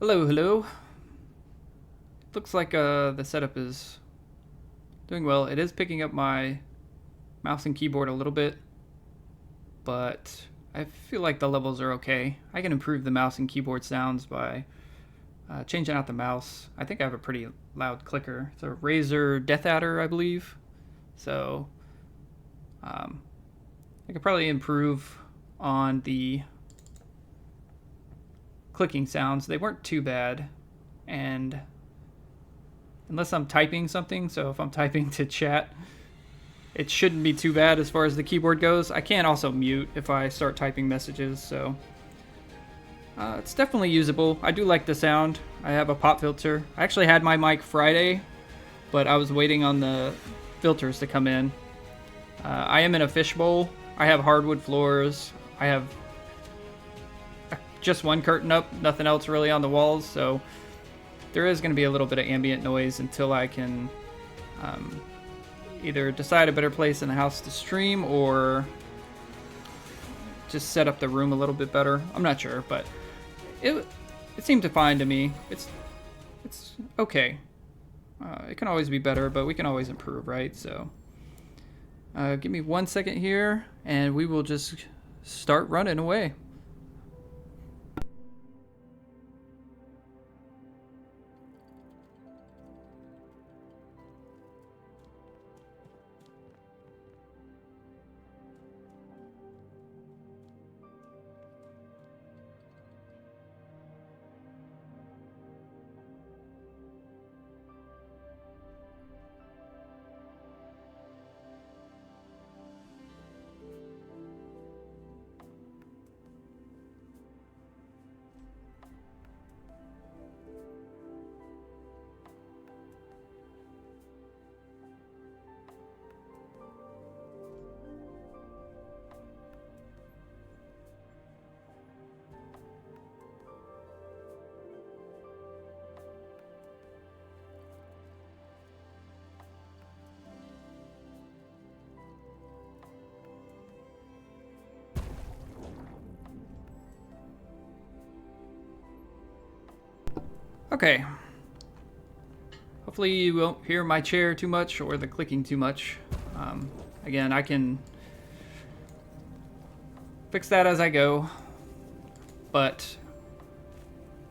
Hello, hello. Looks like the setup is doing well. It is picking up my mouse and keyboard a little bit, but I feel like the levels are okay. I can improve the mouse and keyboard sounds by changing out the mouse. I think I have a pretty loud clicker. It's a Razer Death Adder, I believe. So um, I could probably improve on the clicking sounds. They weren't too bad, and unless I'm typing something. So if I'm typing to chat, it shouldn't be too bad as far as the keyboard goes. I can also mute if I start typing messages, so it's definitely usable. I do like the sound. I have a pop filter. I actually had my mic Friday, but I was waiting on the filters to come in. I am in a fishbowl. I have hardwood floors. I have just one curtain up, nothing else really on the walls, so there is going to be a little bit of ambient noise until I can either decide a better place in the house to stream or just set up the room a little bit better. I'm not sure, but it seemed to fine to me. It's okay. It can always be better, but we can always improve, right? So give me 1 second here, and we will just start running away. Okay. Hopefully you won't hear my chair too much or the clicking too much. Again, I can fix that as I go, but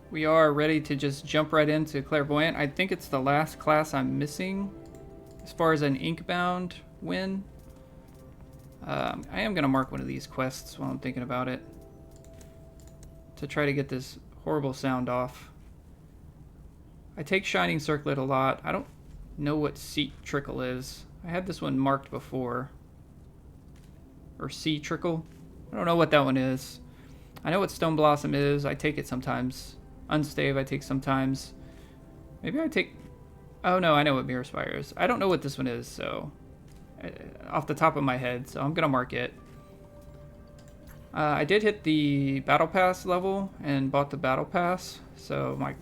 we are ready to just jump right into Clairvoyant. I think it's the last class I'm missing as far as an Inkbound win. I am going to mark one of these quests while I'm thinking about it to try to get this horrible sound off. I take Shining Circlet a lot. I don't know what Seat Trickle is. I had this one marked before. Or Sea Trickle. I don't know what that one is. I know what Stone Blossom is. I take it sometimes. Unstave I take sometimes. Maybe I take... Oh no, I know what Mirror Spire is. I don't know what this one is, so... off the top of my head, so I'm gonna mark it. I did hit the Battle Pass level and bought the Battle Pass, so my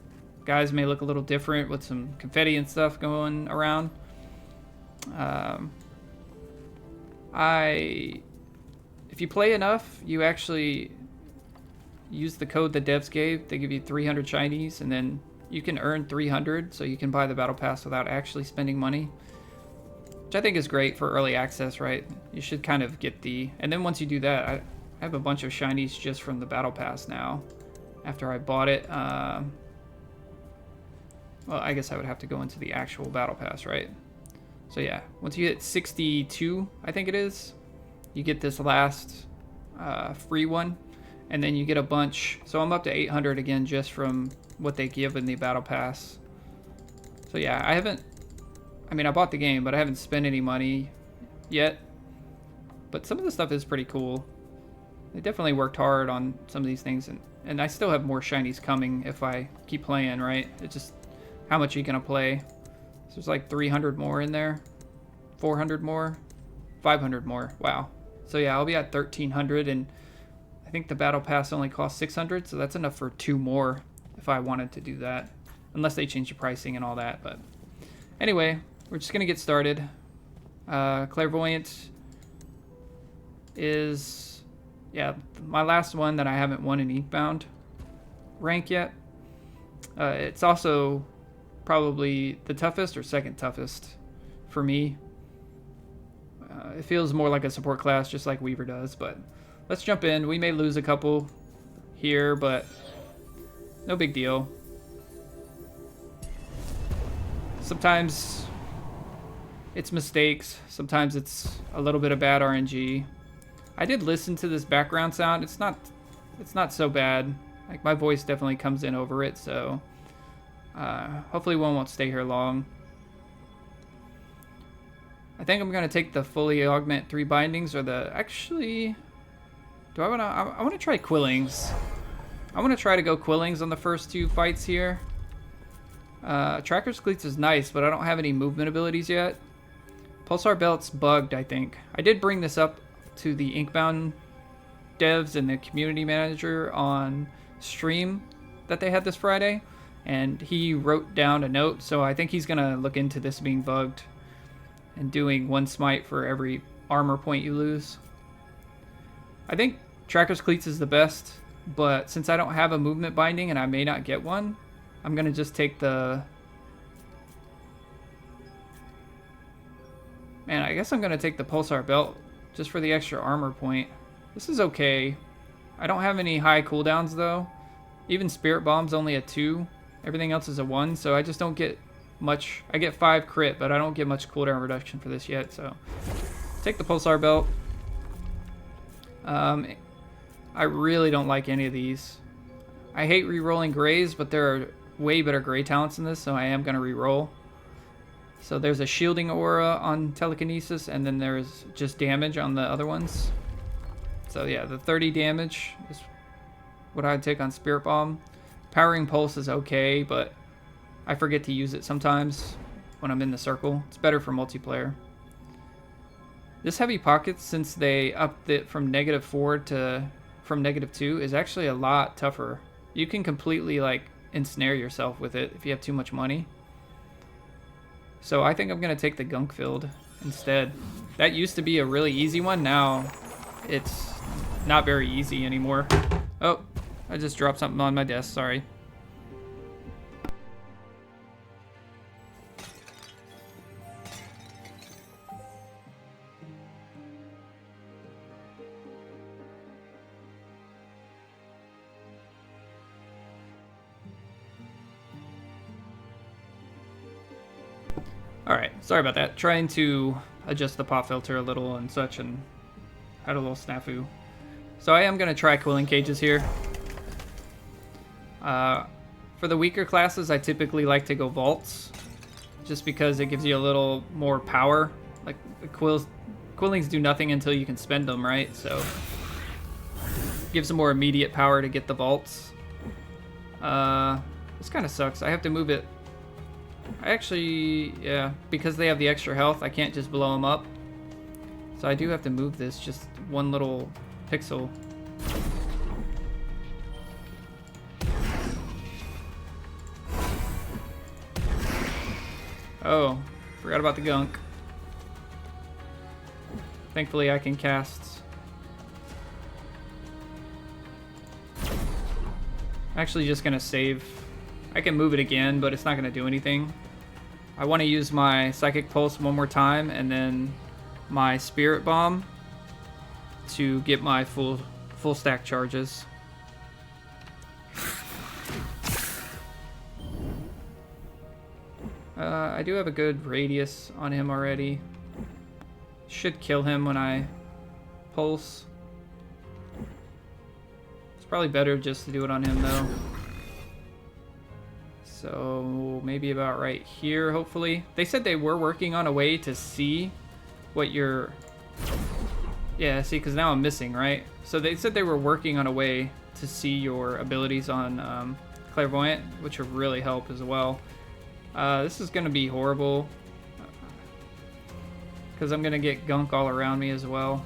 guys may look a little different with some confetti and stuff going around. If you play enough, you actually use the code the devs gave. They give you 300 shinies, and then you can earn 300, so you can buy the Battle Pass without actually spending money, which I think is great for early access, right? You should kind of get the... And then once you do that, I have a bunch of shinies just from the Battle Pass now, after I bought it. Well, I guess I would have to go into the actual Battle Pass, right? So yeah, once you hit 62, I think it is, you get this last free one, and then you get a bunch. So I'm up to 800 again just from what they give in the Battle Pass. So yeah, I mean, I bought the game, but I haven't spent any money yet. But some of the stuff is pretty cool. They definitely worked hard on some of these things, and I still have more shinies coming if I keep playing, right? It's just how much are you gonna play? So there's like 300 more in there, 400 more, 500 more. Wow. So yeah, I'll be at 1300, and I think the Battle Pass only costs 600, so that's enough for 2 more if I wanted to do that, unless they change the pricing and all that. But anyway, we're just gonna get started. Clairvoyant is, yeah, my last one that I haven't won an Inkbound rank yet. It's also probably the toughest or second toughest for me. It feels more like a support class, just like Weaver does, but let's jump in. We may lose a couple here, but no big deal. Sometimes it's mistakes. Sometimes it's a little bit of bad RNG. I did listen to this background sound. It's not so bad. Like, my voice definitely comes in over it, so hopefully one won't stay here long. I think I'm gonna take the fully augment 3 bindings, or the actually. Do I wanna try Quillings. I wanna try to go Quillings on the first 2 fights here. Tracker's Cleats is nice, but I don't have any movement abilities yet. Pulsar Belt's bugged, I think. I did bring this up to the Inkbound devs and the community manager on stream that they had this Friday, and he wrote down a note, so I think he's gonna look into this being bugged and doing 1 smite for every armor point you lose. I think Tracker's Cleats is the best, but since I don't have a movement binding and I may not get one, I'm gonna just take the... Man, I guess I'm gonna take the Pulsar Belt just for the extra armor point. This is okay. I don't have any high cooldowns though. Even Spirit Bomb's only a 2. Everything else is a 1, so I just don't get much. I get 5 crit, but I don't get much cooldown reduction for this yet, so take the Pulsar Belt. I really don't like any of these. I hate re-rolling Greys, but there are way better Grey talents in this, so I am going to re-roll. So there's a shielding aura on telekinesis, and then there's just damage on the other ones. So yeah, the 30 damage is what I'd take on Spirit Bomb. Powering Pulse is okay, but I forget to use it sometimes when I'm in the circle. It's better for multiplayer. This Heavy Pockets, since they upped it from -4 to from -2, is actually a lot tougher. You can completely like ensnare yourself with it if you have too much money. So I think I'm gonna take the Gunk Field instead. That used to be a really easy one. Now it's not very easy anymore. Oh, I just dropped something on my desk, sorry. Alright, sorry about that. Trying to adjust the pop filter a little and such, and had a little snafu. So I am going to try Quilling Cages here. For the weaker classes, I typically like to go Vaults, just because it gives you a little more power. Like, the Quillings do nothing until you can spend them, right? So, it gives them more immediate power to get the Vaults. This kind of sucks. I have to move it. I actually, yeah, because they have the extra health, I can't just blow them up. So I do have to move this just 1 little pixel. Oh, forgot about the Gunk. Thankfully I can cast. I'm actually just gonna save. I can move it again, but it's not gonna do anything. I want to use my Psychic Pulse 1 more time, and then my Spirit Bomb to get my full stack charges. I do have a good radius on him already. Should kill him when I pulse. It's probably better just to do it on him though. So maybe about right here, hopefully. They said they were working on a way to see what your... Yeah, see, because now I'm missing, right? So they said they were working on a way to see your abilities on Clairvoyant, which would really help as well. This is going to be horrible, because I'm going to get Gunk all around me as well,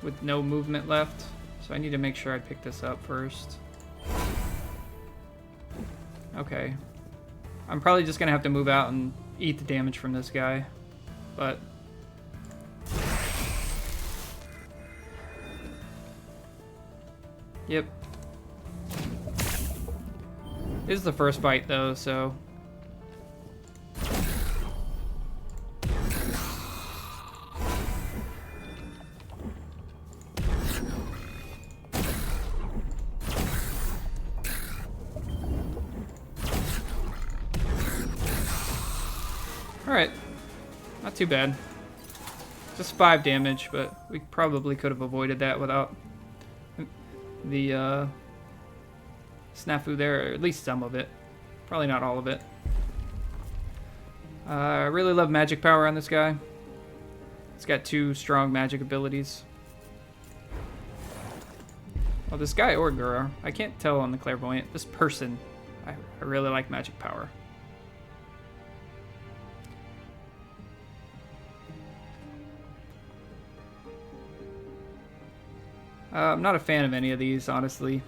with no movement left. So I need to make sure I pick this up first. Okay. I'm probably just going to have to move out and eat the damage from this guy, but... Yep. This is the first bite though, so. Alright, not too bad. Just 5 damage, but we probably could have avoided that without the snafu there, or at least some of it. Probably not all of it. I really love magic power on this guy. It's got 2 strong magic abilities. Well, this guy or girl, I can't tell on the Clairvoyant. This person, I really like magic power. I'm not a fan of any of these, honestly.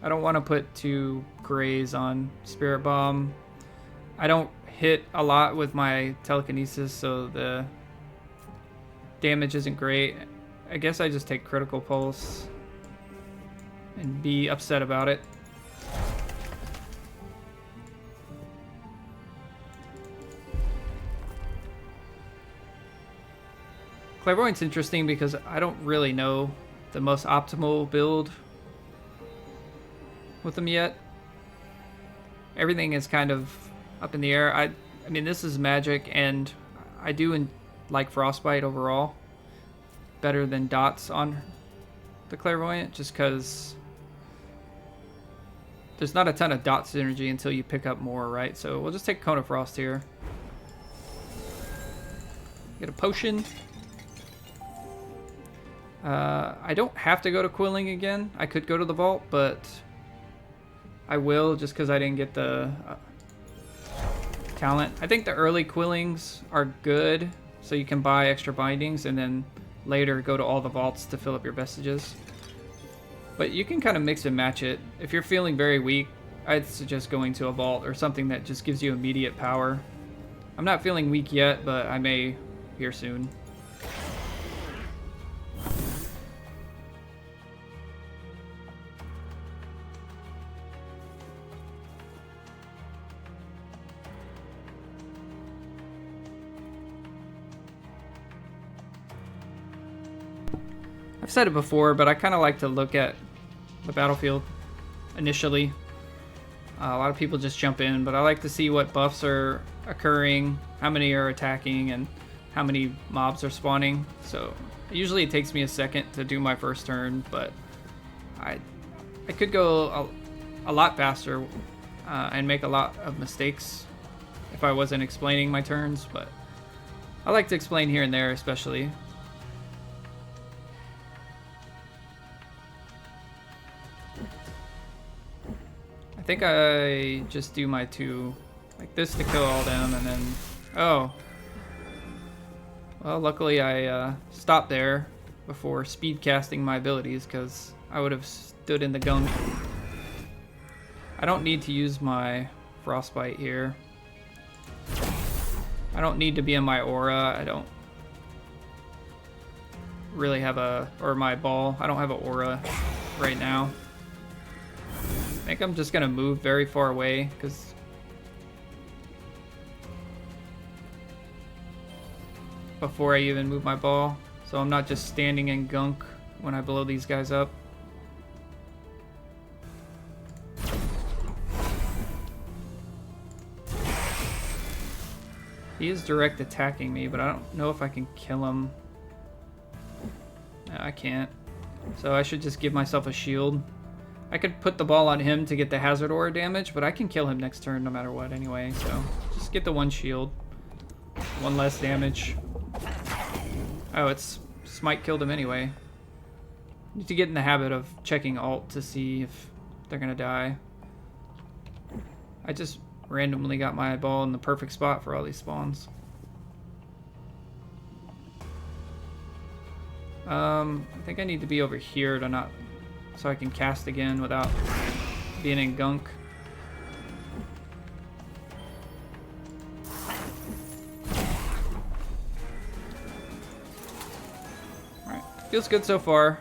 I don't want to put 2 grays on Spirit Bomb. I don't hit a lot with my telekinesis, so the damage isn't great. I guess I just take Critical Pulse and be upset about it. Clairvoyant's interesting because I don't really know the most optimal build with them yet. Everything is kind of up in the air. I mean, this is magic, and I do like Frostbite overall better than dots on the Clairvoyant, just because there's not a ton of dot synergy until you pick up more, right? So we'll just take Cone of Frost here. Get a potion. I don't have to go to Quilling again. I could go to the vault, but I will just because I didn't get the talent. I think the early Quillings are good, so you can buy extra bindings and then later go to all the vaults to fill up your vestiges. But you can kind of mix and match it. If you're feeling very weak, I'd suggest going to a vault or something that just gives you immediate power. I'm not feeling weak yet, but I may here soon. I've said it before, but I kind of like to look at the battlefield initially. A lot of people just jump in, but I like to see what buffs are occurring, how many are attacking, and how many mobs are spawning. So usually it takes me a second to do my first turn, but I could go a lot faster and make a lot of mistakes if I wasn't explaining my turns, but I like to explain here and there, especially. I think I just do my 2 like this to kill all them, and then oh well, luckily I stopped there before speed casting my abilities, because I would have stood in the gunk. I don't need to use my Frostbite here. I don't need to be in my aura. I don't really have or my ball. I don't have an aura right now. I think I'm just gonna move very far away, because before I even move my ball, so I'm not just standing in gunk when I blow these guys up. He is direct attacking me, but I don't know if I can kill him. No, I can't. So I should just give myself a shield. I could put the ball on him to get the hazard aura damage, but I can kill him next turn no matter what anyway, so just get the 1 shield. 1 less damage. Oh, it's Smite killed him anyway. Need to get in the habit of checking alt to see if they're gonna die. I just randomly got my ball in the perfect spot for all these spawns. I think I need to be over here to not, so I can cast again without being in gunk. Alright, feels good so far.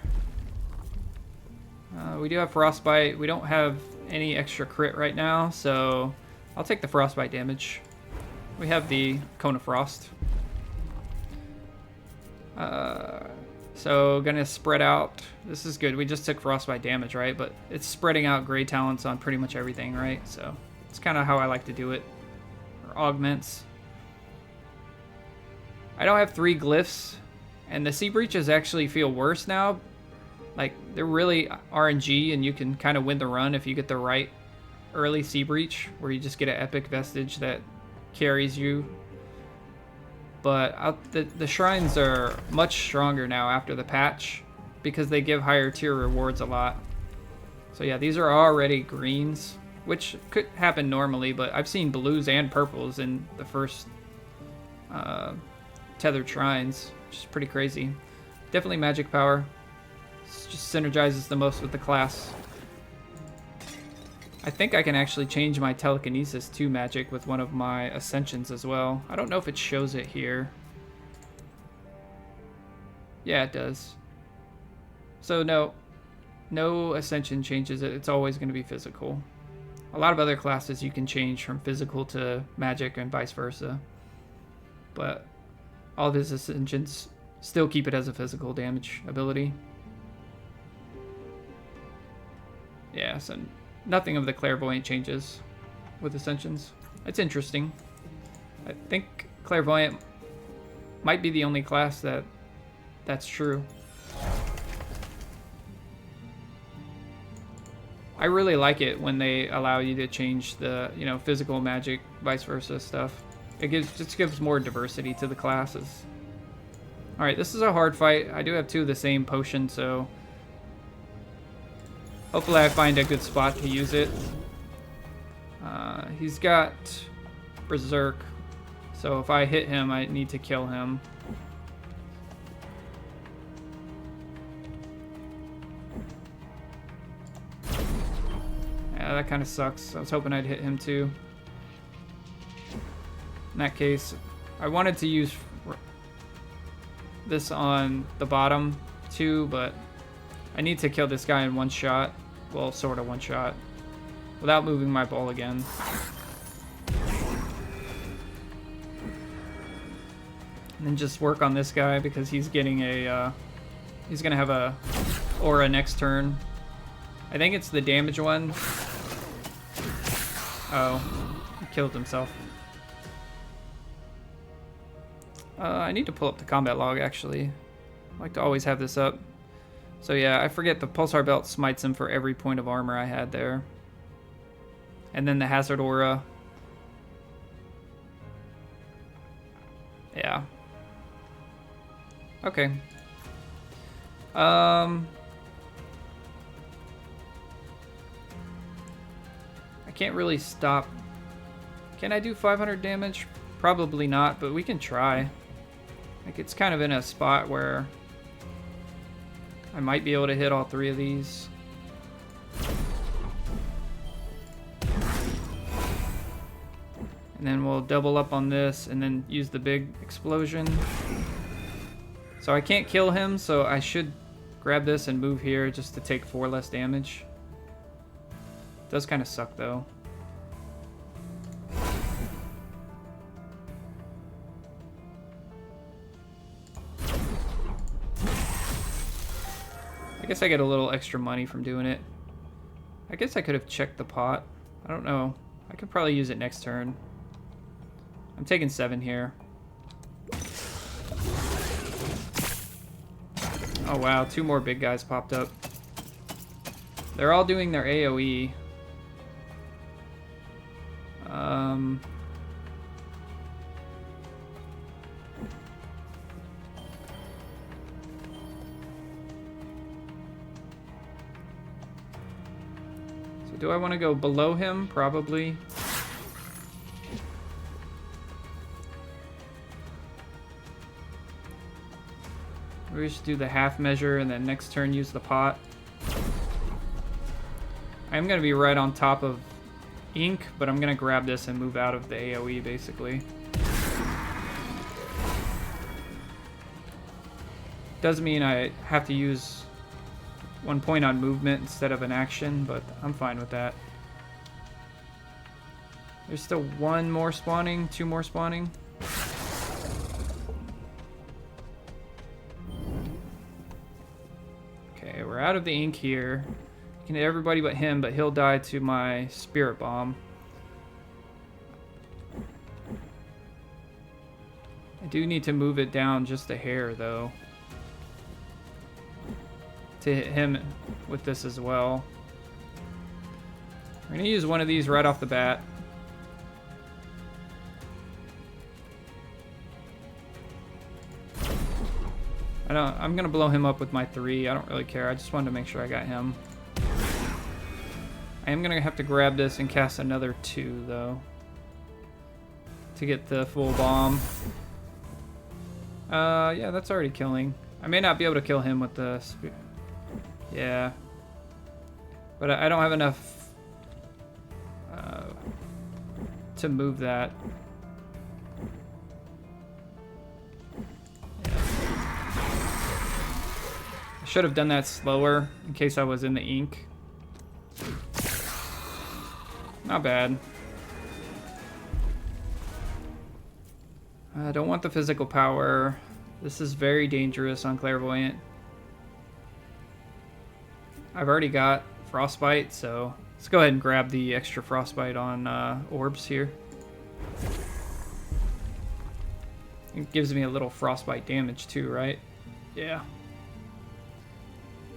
We do have Frostbite. We don't have any extra crit right now, so I'll take the frostbite damage. We have the Cone of Frost. So gonna spread out. This is good. We just took frostbite damage, right? But it's spreading out Gray Talents on pretty much everything, right? So it's kind of how I like to do it. Or augments. I don't have 3 glyphs, and the Sea Breaches actually feel worse now. Like, they're really RNG, and you can kind of win the run if you get the right early Sea Breach, where you just get an epic vestige that carries you. But the shrines are much stronger now after the patch, because they give higher tier rewards a lot. So yeah, these are already greens, which could happen normally, but I've seen blues and purples in the first tethered shrines, which is pretty crazy. Definitely magic power. It just synergizes the most with the class. I think I can actually change my telekinesis to magic with one of my ascensions as well. I don't know if it shows it here. Yeah, it does. So no ascension changes it. It's always going to be physical. A lot of other classes you can change from physical to magic and vice versa. But all of his ascensions still keep it as a physical damage ability. Yeah, so nothing of the Clairvoyant changes with Ascensions. It's interesting. I think Clairvoyant might be the only class that's true. I really like it when they allow you to change the, physical magic, vice versa stuff. It just gives more diversity to the classes. Alright, this is a hard fight. I do have 2 of the same potion, so hopefully I find a good spot to use it. He's got Berserk, so if I hit him, I need to kill him. Yeah, that kind of sucks. I was hoping I'd hit him too. In that case, I wanted to use this on the bottom too, but I need to kill this guy in one shot. Well, sort of one shot. Without moving my ball again. And then just work on this guy because he's getting a... he's going to have a aura next turn. I think it's the damage one. Oh, he killed himself. I need to pull up the combat log, actually. I like to always have this up. So yeah, I forget the Pulsar Belt smites him for every point of armor I had there. And then the Hazard Aura. Yeah. Okay. I can't really stop. Can I do 500 damage? Probably not, but we can try. Like, it's kind of in a spot where I might be able to hit all 3 of these. And then we'll double up on this and then use the big explosion. So I can't kill him, so I should grab this and move here just to take 4 less damage. Does kind of suck though. I guess I get a little extra money from doing it. I guess I could have checked the pot. I don't know. I could probably use it next turn. I'm taking 7 here. Oh wow, 2 more big guys popped up. They're all doing their AoE. So do I want to go below him? Probably. We just do the half measure and then next turn use the pot. I'm going to be right on top of Ink, but I'm going to grab this and move out of the AoE basically. Does mean I have to use 1 point on movement instead of an action, but I'm fine with that. There's still one more spawning, two more spawning. Okay, we're out of the ink here. You can hit everybody but him, but he'll die to my spirit bomb. I do need to move it down just a hair, though, to hit him with this as well. We're gonna use one of these right off the bat. I'm gonna blow him up with my 3. I don't really care. I just wanted to make sure I got him. I am gonna have to grab this and cast another 2 though, to get the full bomb. Yeah, that's already killing. I may not be able to kill him with the yeah, but I don't have enough to move that. I should have done that slower in case I was in the ink. Not bad. I don't want the physical power. This is very dangerous on Clairvoyant. I've already got Frostbite, so let's go ahead and grab the extra Frostbite on orbs here. It gives me a little Frostbite damage too, right? Yeah.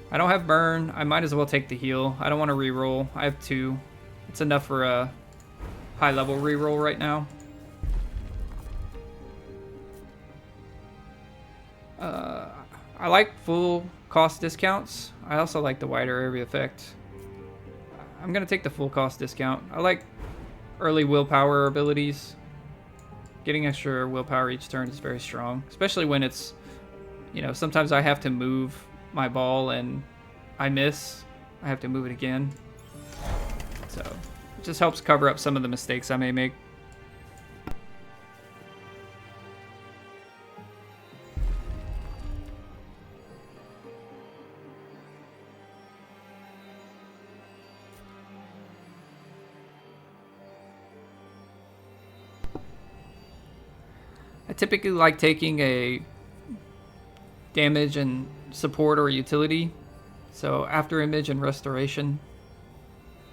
I don't have burn. I might as well take the heal. I don't want to reroll. I have 2. It's enough for a high level reroll right now. I like full cost discounts. I also like the wider area effect. I'm gonna take the full cost discount. I like early willpower abilities. Getting extra willpower each turn is very strong, especially when it's, you know, sometimes I have to move my ball and I miss. I have to move it again. So it just helps cover up some of the mistakes I may make. I typically like taking a damage and support or utility. So after image and restoration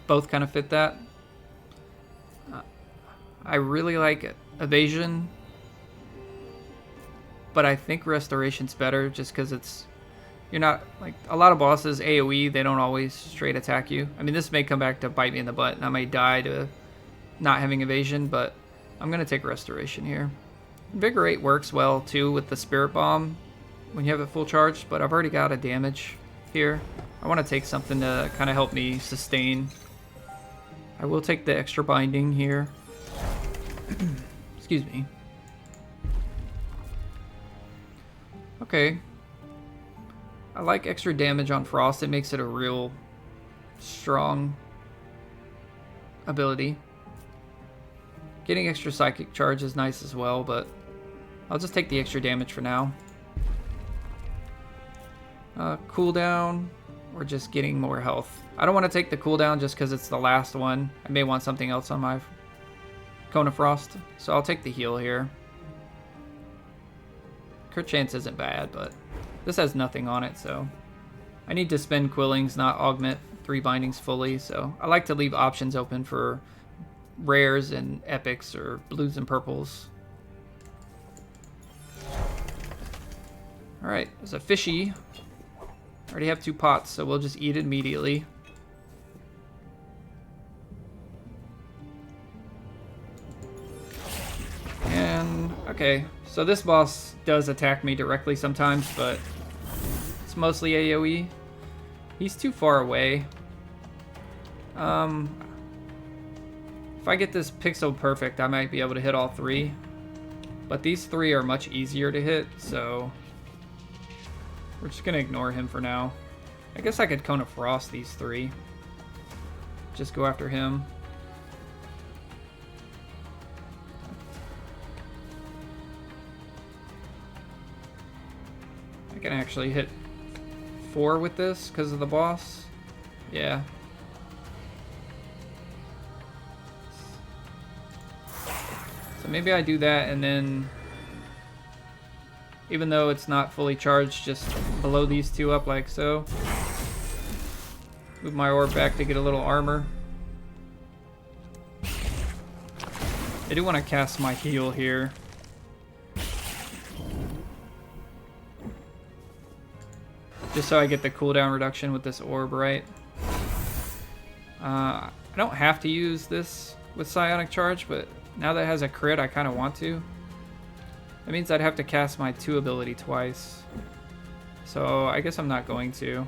both kind of fit that. I really like evasion, but I think restoration's better just because it's, you're not, like a lot of bosses AoE, they don't always straight attack you. I mean, this may come back to bite me in the butt and I may die to not having evasion, but I'm gonna take restoration here. Invigorate works well too with the spirit bomb when you have it full charged, but I've already got a damage here. I want to take something to kind of help me sustain. I will take the extra binding here. Excuse me. Okay. I like extra damage on Frost. It makes it a real strong ability. Getting extra psychic charge is nice as well, but I'll just take the extra damage for now. Cooldown, or just getting more health. I don't want to take the cooldown just because it's the last one. I may want something else on my Cone of Frost, so I'll take the heal here. Crit chance isn't bad, but this has nothing on it, so I need to spend Quillings, not augment 3 bindings fully, so I like to leave options open for rares and epics or blues and purples. Alright, there's a fishy. I already have 2 pots, so we'll just eat it immediately. And, okay, so this boss does attack me directly sometimes, but it's mostly AoE. He's too far away. If I get this pixel perfect, I might be able to hit all 3. But these 3 are much easier to hit, so we're just gonna ignore him for now. I guess I could Cone of Frost these 3. Just go after him. I can actually hit 4 with this because of the boss. Yeah. So maybe I do that, and then even though it's not fully charged, just blow these two up like so. Move my orb back to get a little armor. I do want to cast my heal here. Just so I get the cooldown reduction with this orb, right? I don't have to use this with Psionic Charge, but now that it has a crit, I kind of want to. That means I'd have to cast my 2 ability twice. So I guess I'm not going to.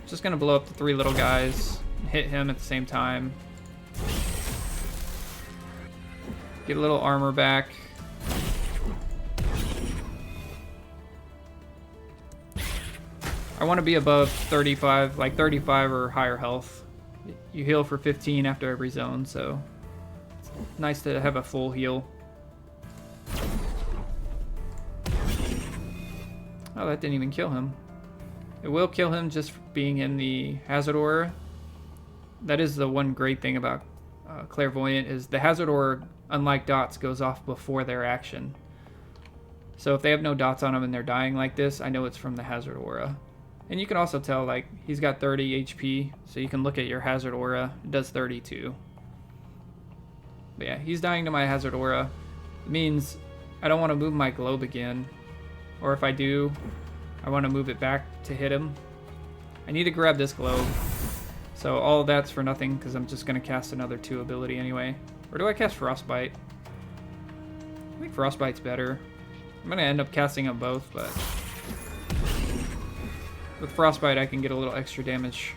Just going to blow up the 3 little guys, and hit him at the same time. Get a little armor back. I want to be above 35, like 35 or higher health. You heal for 15 after every zone, so it's nice to have a full heal. Oh, that didn't even kill him. It will kill him just for being in the Hazard Aura. That is the one great thing about Clairvoyant, is the Hazard Aura, unlike dots, goes off before their action. So if they have no dots on them and they're dying like this, I know it's from the Hazard Aura. And you can also tell, like, he's got 30 HP, so you can look at your Hazard Aura. It does 32. But yeah, he's dying to my Hazard Aura. It means I don't want to move my globe again. Or if I do, I want to move it back to hit him. I need to grab this globe. So all of that's for nothing, because I'm just going to cast another 2 ability anyway. Or do I cast Frostbite? I think Frostbite's better. I'm going to end up casting them both, but with Frostbite I can get a little extra damage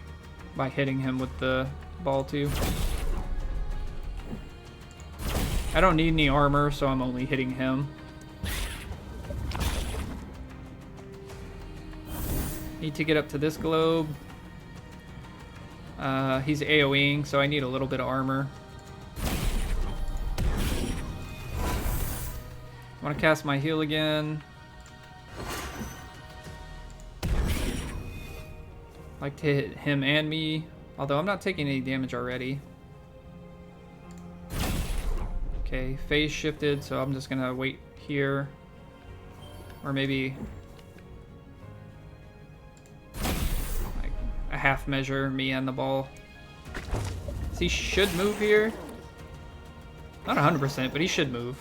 by hitting him with the ball too. I don't need any armor, so I'm only hitting him. Need to get up to this globe. He's AoEing, so I need a little bit of armor. I want to cast my heal again. Like to hit him and me, although I'm not taking any damage already. Okay, phase shifted, so I'm just gonna wait here. Or maybe like a half measure, me and the ball. So he should move here. Not 100%, but he should move.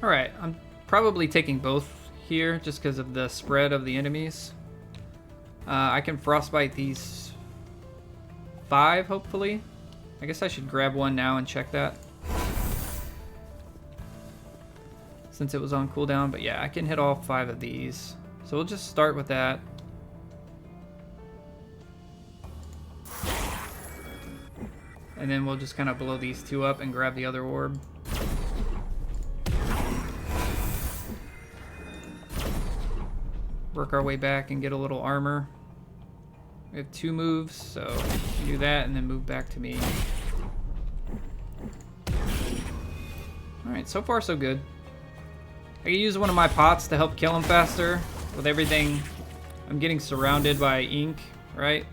Alright, I'm probably taking both here just because of the spread of the enemies. I can frostbite these 5, hopefully. I guess I should grab one now and check that, since it was on cooldown. But yeah, I can hit all 5 of these. So we'll just start with that. And then we'll just kind of blow these 2 up and grab the other orb. Work our way back and get a little armor. We have 2 moves, so do that and then move back to me. Alright, so far so good. I can use one of my pots to help kill him faster. With everything, I'm getting surrounded by ink, right?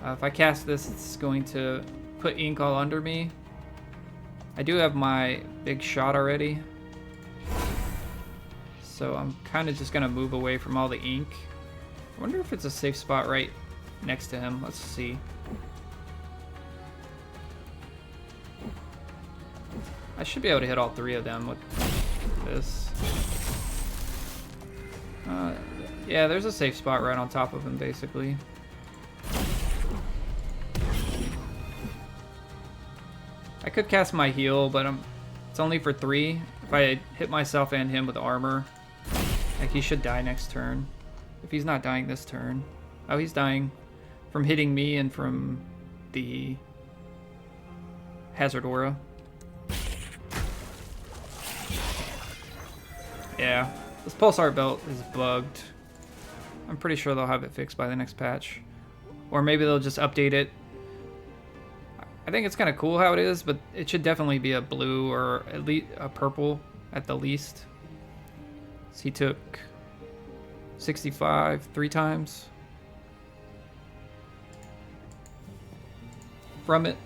If I cast this, it's going to put ink all under me. I do have my big shot already. So I'm kind of just going to move away from all the ink. I wonder if it's a safe spot right next to him. Let's see. I should be able to hit all 3 of them with this. Yeah, there's a safe spot right on top of him, basically. I could cast my heal, but it's only for 3. If I hit myself and him with armor, like, he should die next turn. If he's not dying this turn. Oh, he's dying from hitting me and from the Hazard Aura. Yeah, this Pulsar Belt is bugged. I'm pretty sure they'll have it fixed by the next patch. Or maybe they'll just update it. I think it's kind of cool how it is, but it should definitely be a blue or at least a purple at the least. So he took 65 3 times from it.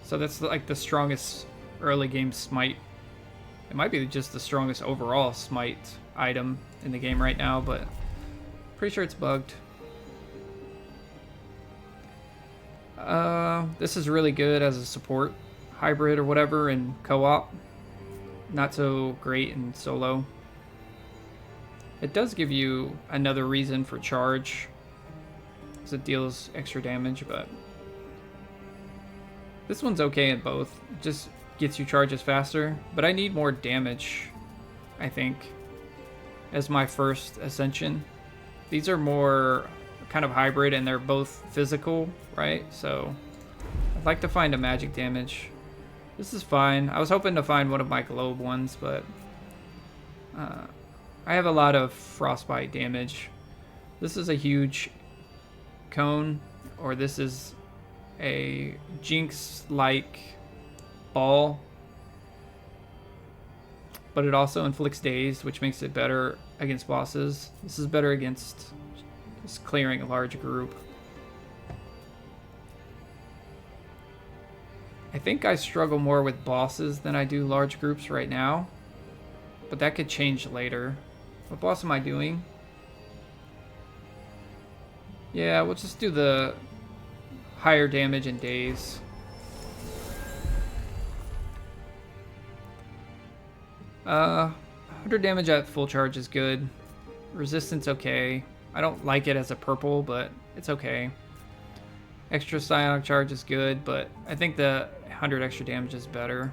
So that's like the strongest early game smite. It might be just the strongest overall smite item in the game right now, but pretty sure it's bugged. This is really good as a support hybrid or whatever in co-op. Not so great in solo. It does give you another reason for charge, because it deals extra damage, but this one's okay in both. It just gets you charges faster, but I need more damage, I think, as my first ascension. These are more kind of hybrid and they're both physical, right? So I'd like to find a magic damage. This is fine. I was hoping to find one of my globe ones, but I have a lot of frostbite damage. This is a huge cone, or this is a Jinx-like ball, but it also inflicts dazed, which makes it better against bosses. This is better against just clearing a large group. I think I struggle more with bosses than I do large groups right now, but that could change later. What boss am I doing? Yeah, we'll just do the higher damage and daze. Uh, 100 damage at full charge is good. Resistance okay. I don't like it as a purple, but it's okay. Extra psionic charge is good, but I think the 100 extra damage is better.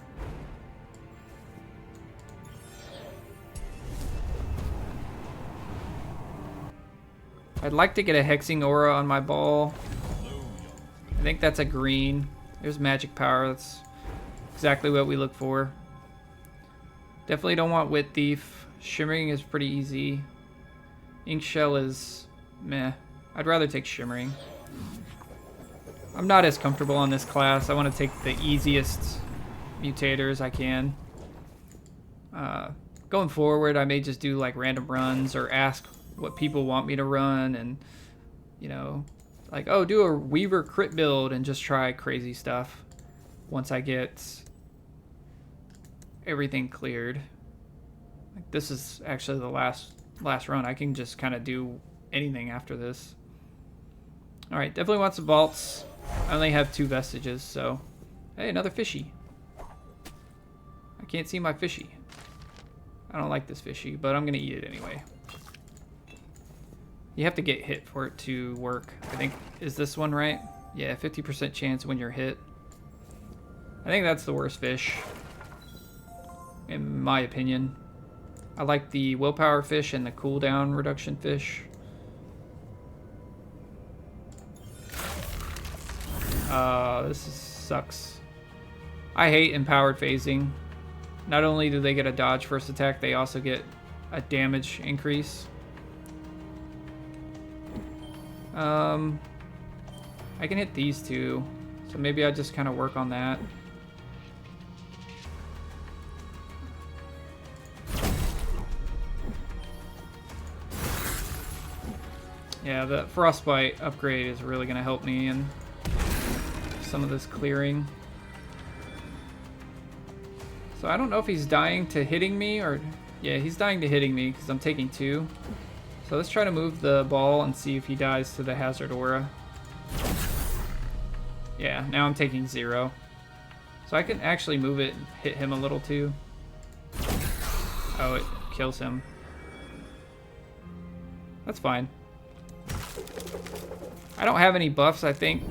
I'd like to get a hexing aura on my ball. I think that's a green. There's magic power. That's exactly what we look for. Definitely don't want Wit Thief. Shimmering is pretty easy. Ink Shell is meh. I'd rather take Shimmering. I'm not as comfortable on this class. I want to take the easiest mutators I can. Going forward, I may just do like random runs or ask what people want me to run, and you know, like, oh, do a Weaver crit build and just try crazy stuff once I get everything cleared. Like, this is actually the last run. I can just kind of do anything after this. All right, definitely want some vaults. I only have 2 vestiges, so hey, another fishy. I can't see my fishy. I don't like this fishy, but I'm gonna eat it anyway. You have to get hit for it to work. I think, is this one right? Yeah, 50% chance when you're hit. I think that's the worst fish, in my opinion. I like the willpower fish and the cooldown reduction fish. Sucks. I hate empowered phasing. Not only do they get a dodge first attack, they also get a damage increase. I can hit these 2, so maybe I just kind of work on that. Yeah, the frostbite upgrade is really going to help me in some of this clearing. So I don't know if he's dying to hitting me or... Yeah, he's dying to hitting me because I'm taking 2. So let's try to move the ball and see if he dies to the hazard aura. Yeah, now I'm taking 0. So I can actually move it and hit him a little too. Oh, it kills him. That's fine. I don't have any buffs, I think.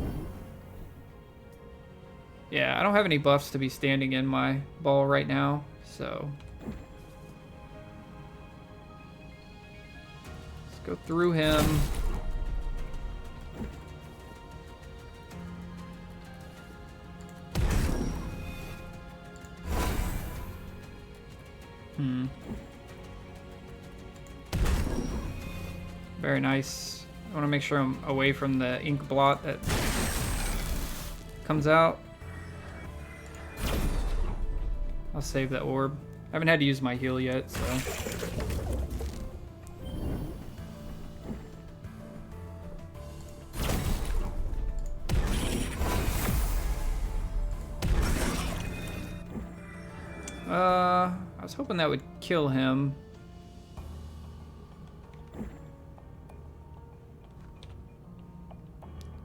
Yeah, I don't have any buffs to be standing in my ball right now, so... Let's go through him. Very nice. I want to make sure I'm away from the ink blot that comes out. I'll save that orb. I haven't had to use my heal yet, so. I was hoping that would kill him.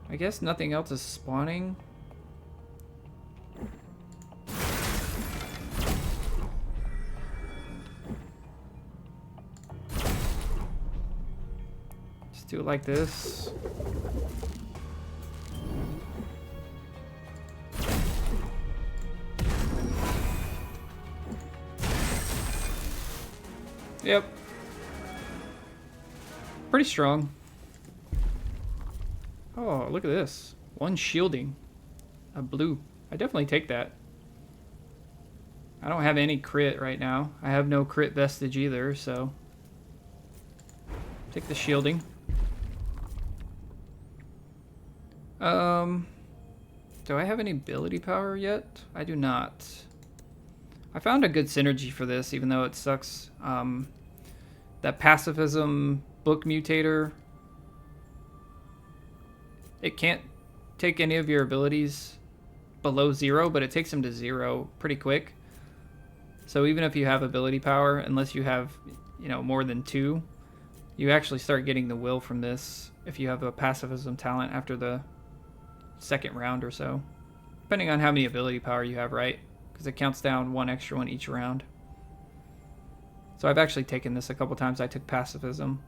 I guess nothing else is spawning. Just do it like this. Yep. Pretty strong. Oh, look at this. 1 shielding. A blue. I definitely take that. I don't have any crit right now. I have no crit vestige either, so. Take the shielding. Do I have any ability power yet? I do not. I found a good synergy for this, even though it sucks. That pacifism book mutator. It can't take any of your abilities below 0, but it takes them to 0 pretty quick. So even if you have ability power, unless you have, more than 2, you actually start getting the will from this if you have a pacifism talent after the 2nd round or so. Depending on how many ability power you have, right? Because it counts down 1 extra one each round. So I've actually taken this a couple times. I took pacifism.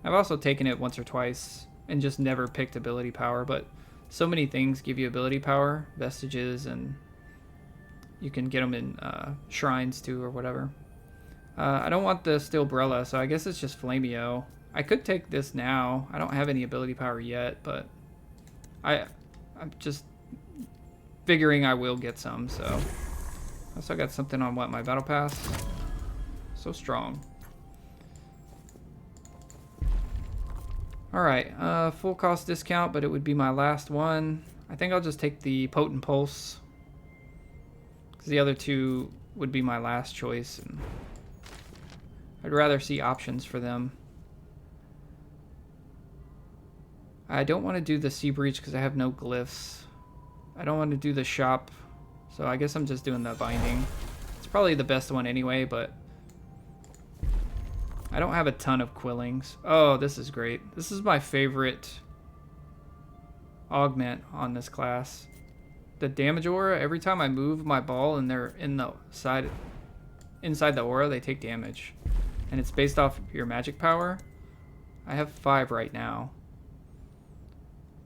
I've also taken it once or twice and just never picked ability power, but so many things give you ability power, vestiges, and you can get them in shrines too or whatever. I don't want the steel umbrella, so I guess it's just Flameo. I could take this now. I don't have any ability power yet, but I'm just figuring I will get some, so. Also got something on my battle pass. So strong. Alright, full cost discount, but it would be my last one. I think I'll just take the Potent Pulse, because the other 2 would be my last choice, and I'd rather see options for them. I don't want to do the Sea Breach because I have no glyphs. I don't want to do the shop, so I guess I'm just doing the binding. It's probably the best one anyway, but I don't have a ton of quillings. Oh, this is great. This is my favorite augment on this class. The damage aura, every time I move my ball and they're inside the aura, they take damage. And it's based off your magic power. I have 5 right now.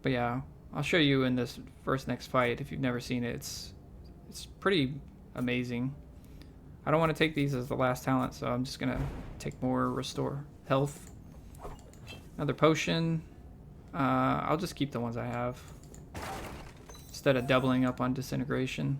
But yeah, I'll show you in this next fight if you've never seen it. It's pretty amazing. I don't want to take these as the last talent, so I'm just going to take more restore health. Another potion. I'll just keep the ones I have instead of doubling up on disintegration.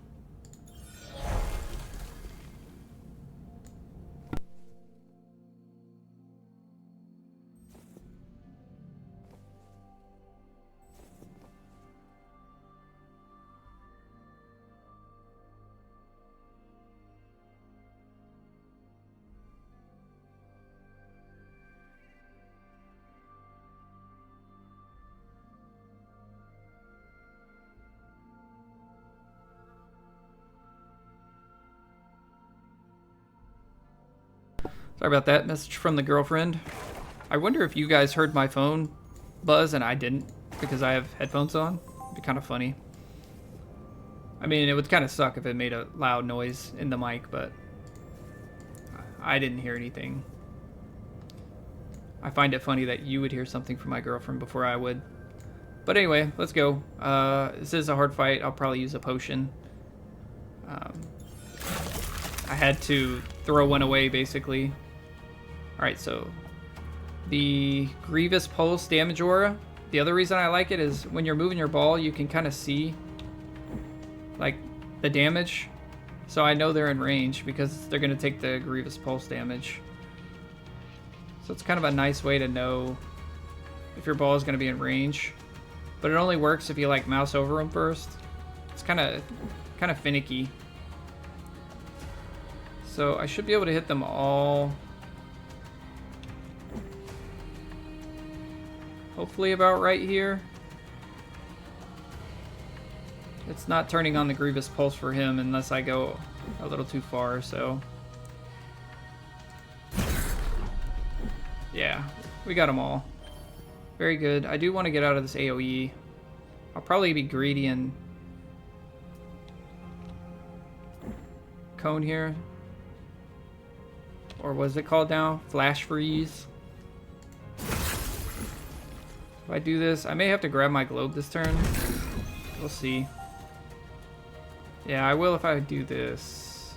Sorry about that. Message from the girlfriend. I wonder if you guys heard my phone buzz and I didn't because I have headphones on. It'd be kind of funny. I mean, it would kind of suck if it made a loud noise in the mic, but I didn't hear anything. I find it funny that you would hear something from my girlfriend before I would. But anyway, let's go. This is a hard fight. I'll probably use a potion. I had to throw one away, basically. Alright, so the Grievous Pulse damage aura. The other reason I like it is when you're moving your ball, you can kind of see like the damage. So I know they're in range because they're going to take the Grievous Pulse damage. So it's kind of a nice way to know if your ball is going to be in range. But it only works if you like mouse over them first. It's kind of finicky. So I should be able to hit them all. Hopefully about right here. It's not turning on the Grievous Pulse for him unless I go a little too far, so. Yeah, we got them all. Very good. I do want to get out of this AoE. I'll probably be greedy and cone here. Or what is it called now? Flash freeze. If I do this, I may have to grab my globe this turn. We'll see. Yeah, I will if I do this.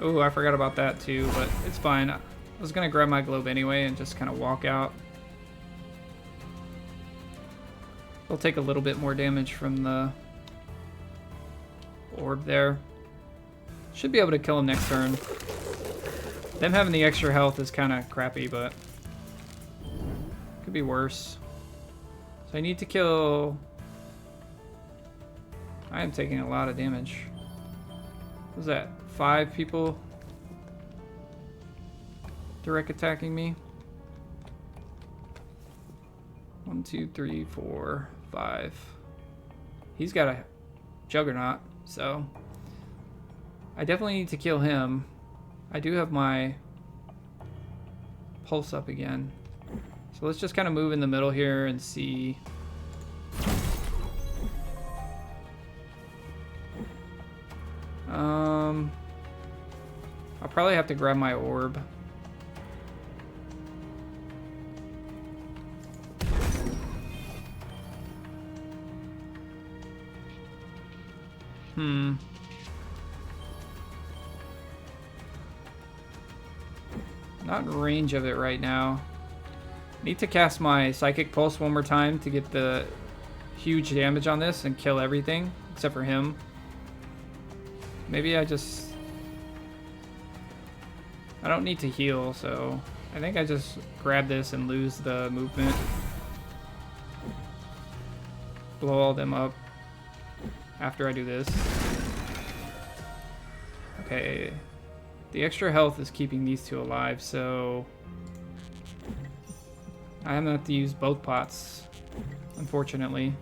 Oh, I forgot about that too, but it's fine. I was gonna grab my globe anyway and just kind of walk out. They'll take a little bit more damage from the orb there. Should be able to kill him next turn. Them having the extra health is kind of crappy, but could be worse. So I need to kill... I am taking a lot of damage. What was that? 5 people direct attacking me? 1, 2, 3, 4, 5. He's got a Juggernaut, so I definitely need to kill him. I do have my pulse up again. So let's just kind of move in the middle here and see. I'll probably have to grab my orb. Not in range of it right now. Need to cast my Psychic Pulse one more time to get the huge damage on this and kill everything except for him. Maybe I don't need to heal, so I think I just grab this and lose the movement. Blow all them up after I do this. Okay. The extra health is keeping these two alive, so I'm gonna have to use both pots, unfortunately.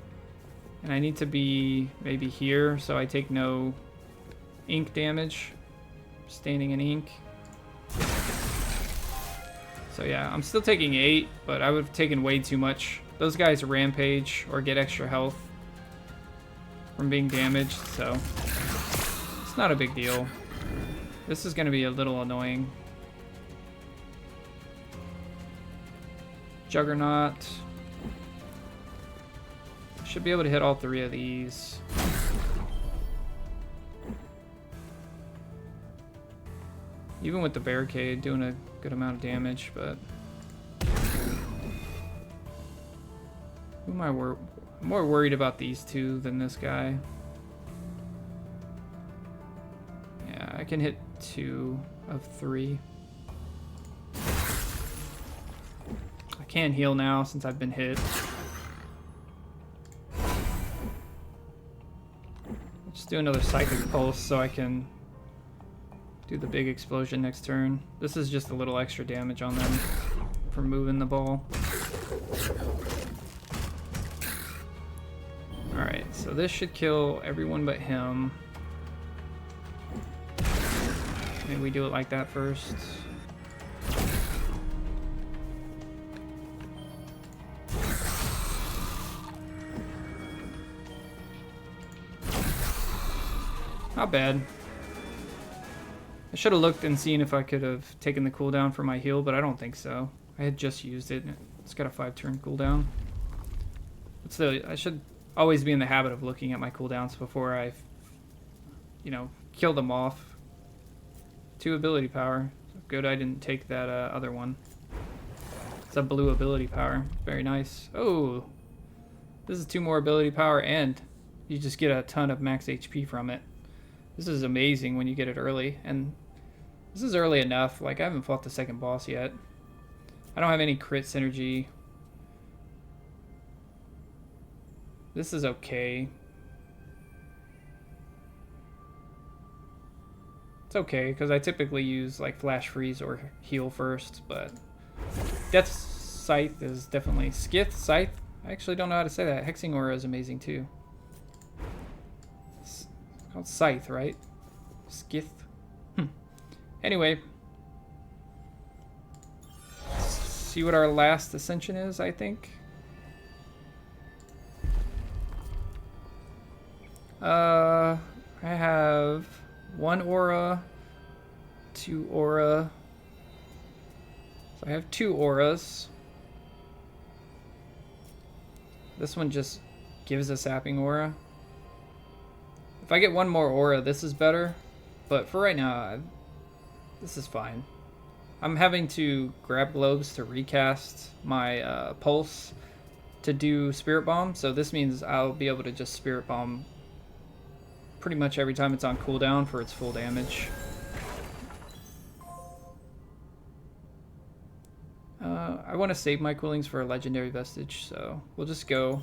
And I need to be maybe here, so I take no ink damage, standing in ink. So yeah, I'm still taking 8, but I would have taken way too much. Those guys rampage or get extra health from being damaged, so it's not a big deal. This is going to be a little annoying. Juggernaut. Should be able to hit all 3 of these. Even with the barricade, doing a good amount of damage, but who am I I'm more worried about these two than this guy. Yeah, I can hit 2 of 3. I can't heal now since I've been hit. Let's do another Psychic Pulse so I can do the big explosion next turn. This is just a little extra damage on them for moving the ball. Alright, so this should kill everyone but him. Maybe we do it like that first. Not bad. I should have looked and seen if I could have taken the cooldown for my heal, but I don't think so. I had just used it. It's got a 5-turn cooldown. But still, I should always be in the habit of looking at my cooldowns before I, kill them off. 2 ability power. Good I didn't take that other one. It's a blue ability power. Very nice. Oh, this is 2 more ability power and you just get a ton of max HP from it. This is amazing when you get it early, and this is early enough. Like, I haven't fought the second boss yet. I don't have any crit synergy. This is okay. It's okay, because I typically use like Flash Freeze or Heal first, but Death Scythe is definitely... Scythe? I actually don't know how to say that. Hexing Aura is amazing too. It's called Scythe, right? Skith? Anyway. Let's see what our last ascension is, I think. I have 1 aura, 2 aura. So I have 2 auras. This one just gives a sapping aura. If I get 1 more aura, this is better. But for right now, this is fine. I'm having to grab globes to recast my pulse to do Spirit Bomb. So this means I'll be able to just Spirit Bomb pretty much every time it's on cooldown for its full damage. I want to save my coolings for a legendary vestige, so we'll just go.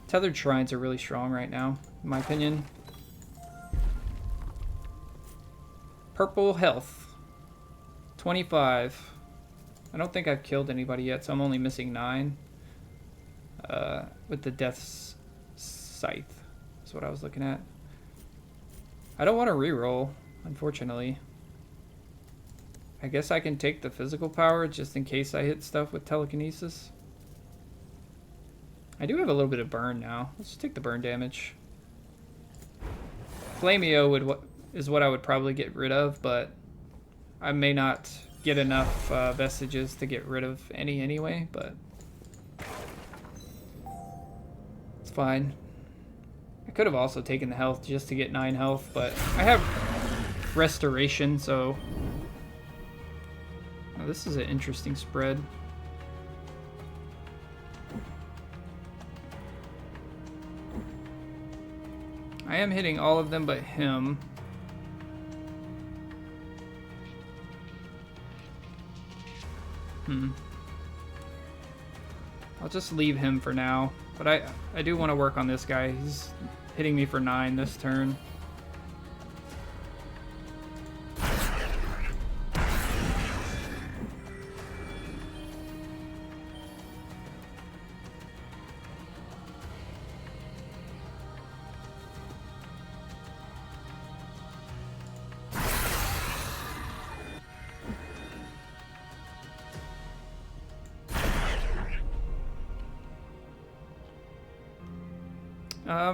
Tethered Shrines are really strong right now, in my opinion. Purple health, 25. I don't think I've killed anybody yet, so I'm only missing 9. With the Death's Scythe, that's what I was looking at. I don't want to reroll, unfortunately. I guess I can take the physical power just in case I hit stuff with telekinesis. I do have a little bit of burn now. Let's just take the burn damage. Flameo is what I would probably get rid of, but I may not get enough vestiges to get rid of any anyway, but it's fine. I could have also taken the health just to get 9 health, but I have restoration, so... Oh, this is an interesting spread. I am hitting all of them but him. I'll just leave him for now. But I do want to work on this guy. He's hitting me for 9 this turn.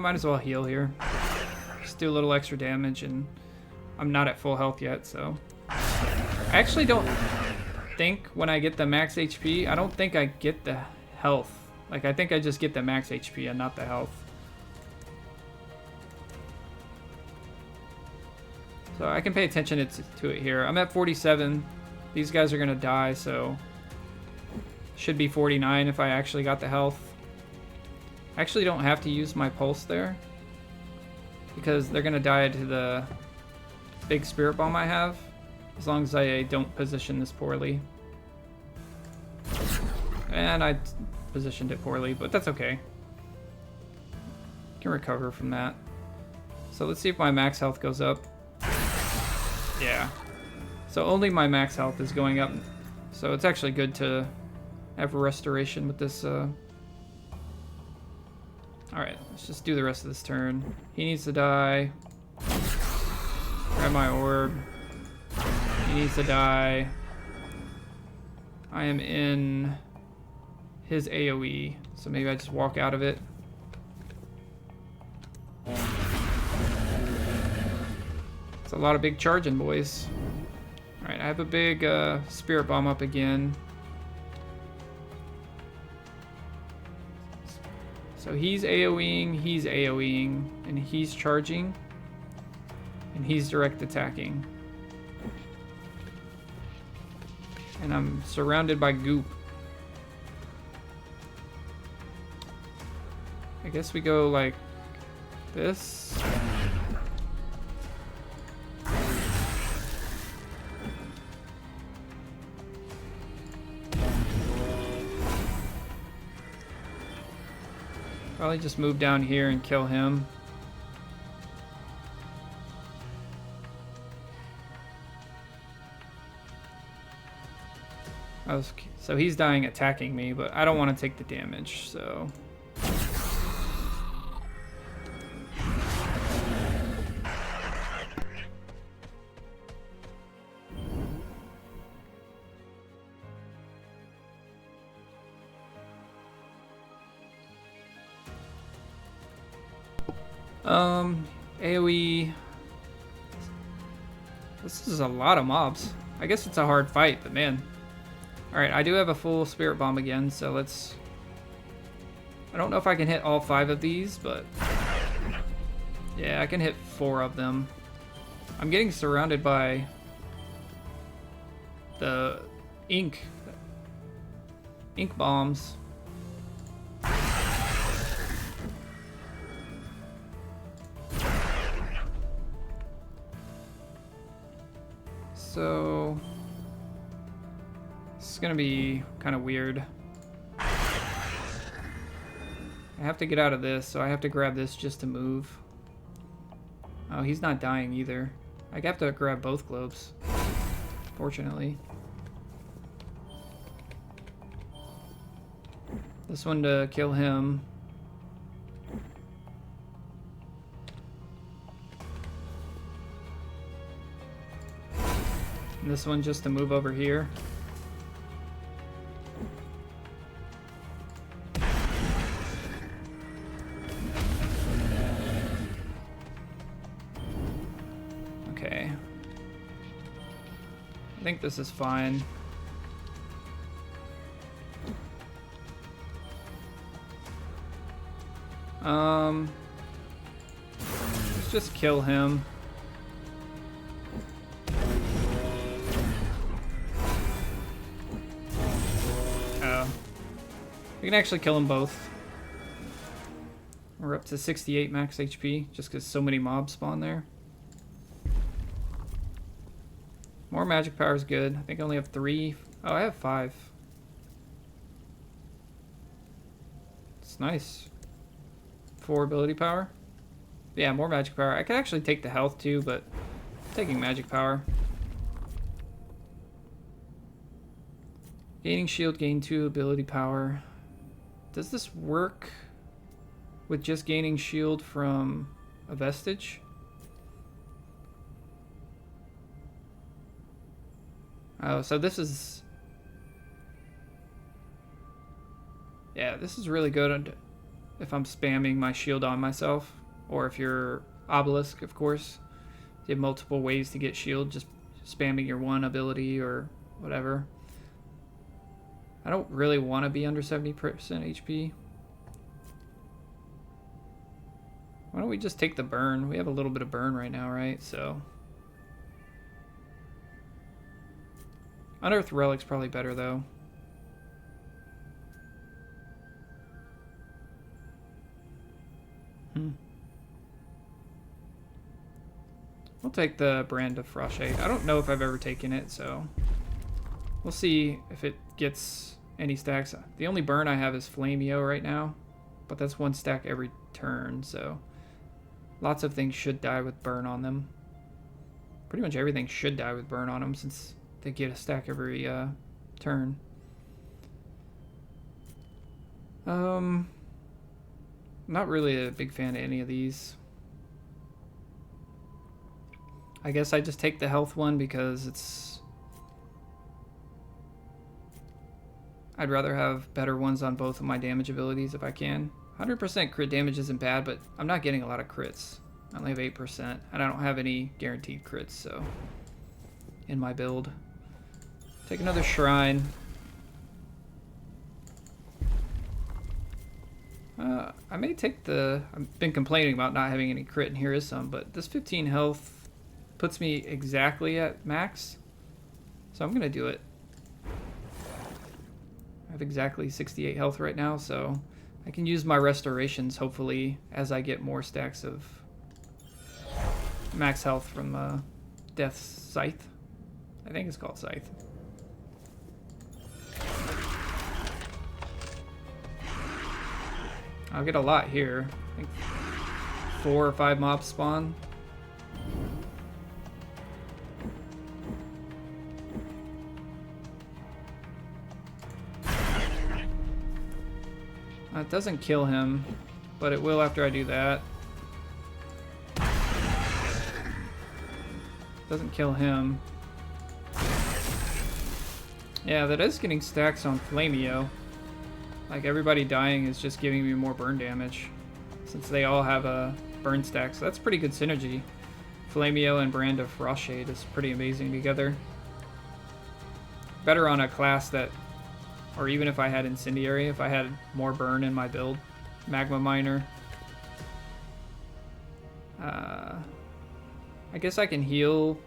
Might as well heal here. Just do a little extra damage, and I'm not at full health yet, so... I actually don't think when I get the max HP, I don't think I get the health. Like, I think I just get the max HP and not the health. So I can pay attention to it here. I'm at 47. These guys are gonna die, so... Should be 49 if I actually got the health. I actually don't have to use my pulse there because they're gonna die to the big spirit bomb I have, as long as I don't position this poorly. And I positioned it poorly, but that's okay. Can recover from that. So let's see if my max health goes up. Yeah. So only my max health is going up. So it's actually good to have a restoration with this. Alright, let's just do the rest of this turn. He needs to die. Grab my orb. He needs to die. I am in his AoE, so maybe I just walk out of it. It's a lot of big charging, boys. Alright, I have a big spirit bomb up again. So he's AoEing, and he's charging, and he's direct attacking. And I'm surrounded by goop. I guess we go like this. Probably just move down here and kill him. So he's dying attacking me, but I don't want to take the damage, so... AoE... This is a lot of mobs. I guess it's a hard fight, but man. Alright, I do have a full Spirit Bomb again, so let's... I don't know if I can hit all 5 of these, but... Yeah, I can hit 4 of them. I'm getting surrounded by... the ink bombs. So... This is gonna be kind of weird. I have to get out of this, so I have to grab this just to move. Oh, he's not dying either. I have to grab both globes, fortunately. This one to kill him. And this one just to move over here. Okay. I think this is fine. Let's just kill him. We can actually kill them both. We're up to 68 max HP, just because so many mobs spawn there. More magic power is good. I think I only have 3. Oh, I have 5. It's nice. 4 ability power. Yeah, more magic power. I could actually take the health too, but I'm taking magic power. Gaining shield, gain 2 ability power. Does this work with just gaining shield from a vestige? Oh, so this is... Yeah, this is really good if I'm spamming my shield on myself. Or if you're Obelisk, of course. You have multiple ways to get shield, just spamming your one ability or whatever. I don't really want to be under 70% HP. Why don't we just take the burn? We have a little bit of burn right now, right? So... Unearthed Relic's probably better, though. We'll take the Brand of Frostshade. I don't know if I've ever taken it, so... We'll see if it gets any stacks. The only burn I have is Flameo right now, but that's 1 stack every turn, so lots of things should die with burn on them. Pretty much everything should die with burn on them since they get a stack every turn. Not really a big fan of any of these. I guess I just take the health one because it's... I'd rather have better ones on both of my damage abilities if I can. 100% crit damage isn't bad, but I'm not getting a lot of crits. I only have 8%, and I don't have any guaranteed crits, so... in my build. Take another Shrine. I may take the... I've been complaining about not having any crit, and here is some, but this 15 health puts me exactly at max. So I'm going to do it. I have exactly 68 health right now, so I can use my restorations, hopefully, as I get more stacks of max health from Death's Scythe. I think it's called Scythe. I'll get a lot here. I think 4 or 5 mobs spawn. It doesn't kill him, but it will after I do that. Doesn't kill him. Yeah, that is getting stacks on Flamio. Like, everybody dying is just giving me more burn damage, since they all have a burn stack, so that's pretty good synergy. Flamio and Brand of Frostshade is pretty amazing together. Better on a class that, or even if I had Incendiary, if I had more burn in my build. Magma Miner. I guess I can heal.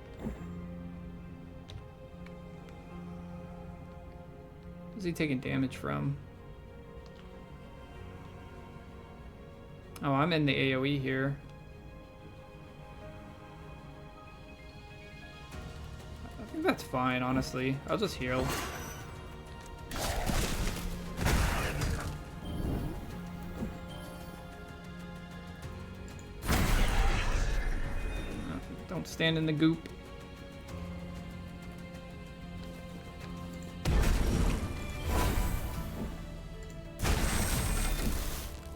Who's he taking damage from? Oh, I'm in the AoE here. I think that's fine, honestly. I'll just heal. Don't stand in the goop.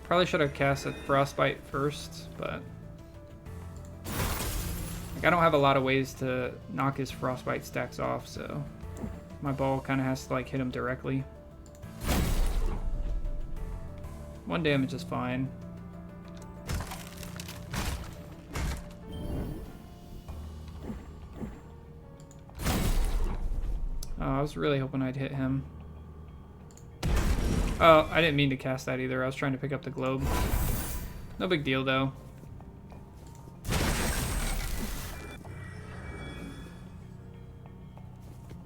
Probably should have cast a Frostbite first, but like, I don't have a lot of ways to knock his Frostbite stacks off, so my ball kind of has to like hit him directly. 1 damage is fine. Oh, I was really hoping I'd hit him. Oh, I didn't mean to cast that either. I was trying to pick up the globe. No big deal, though.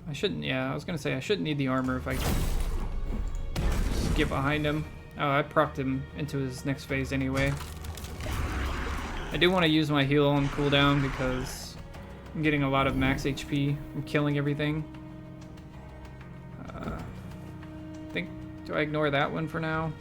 I shouldn't, yeah, I was going to say I shouldn't need the armor if I can just get behind him. Oh, I procced him into his next phase anyway. I do want to use my heal on cooldown because I'm getting a lot of max HP from killing everything. Do I ignore that one for now?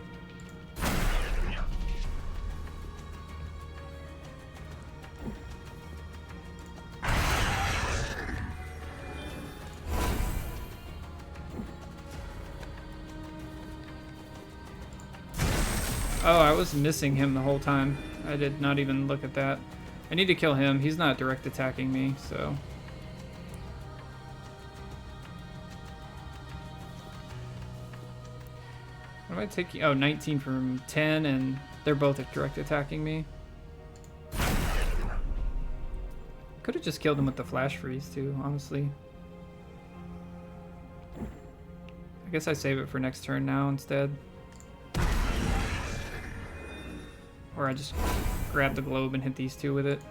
Oh, I was missing him the whole time. I did not even look at that. I need to kill him. He's not direct attacking me, so... What am I taking? Oh, 19 from 10, and they're both direct attacking me. Could have just killed him with the flash freeze too, honestly. I guess I save it for next turn now instead. Or I just grab the globe and hit these two with it.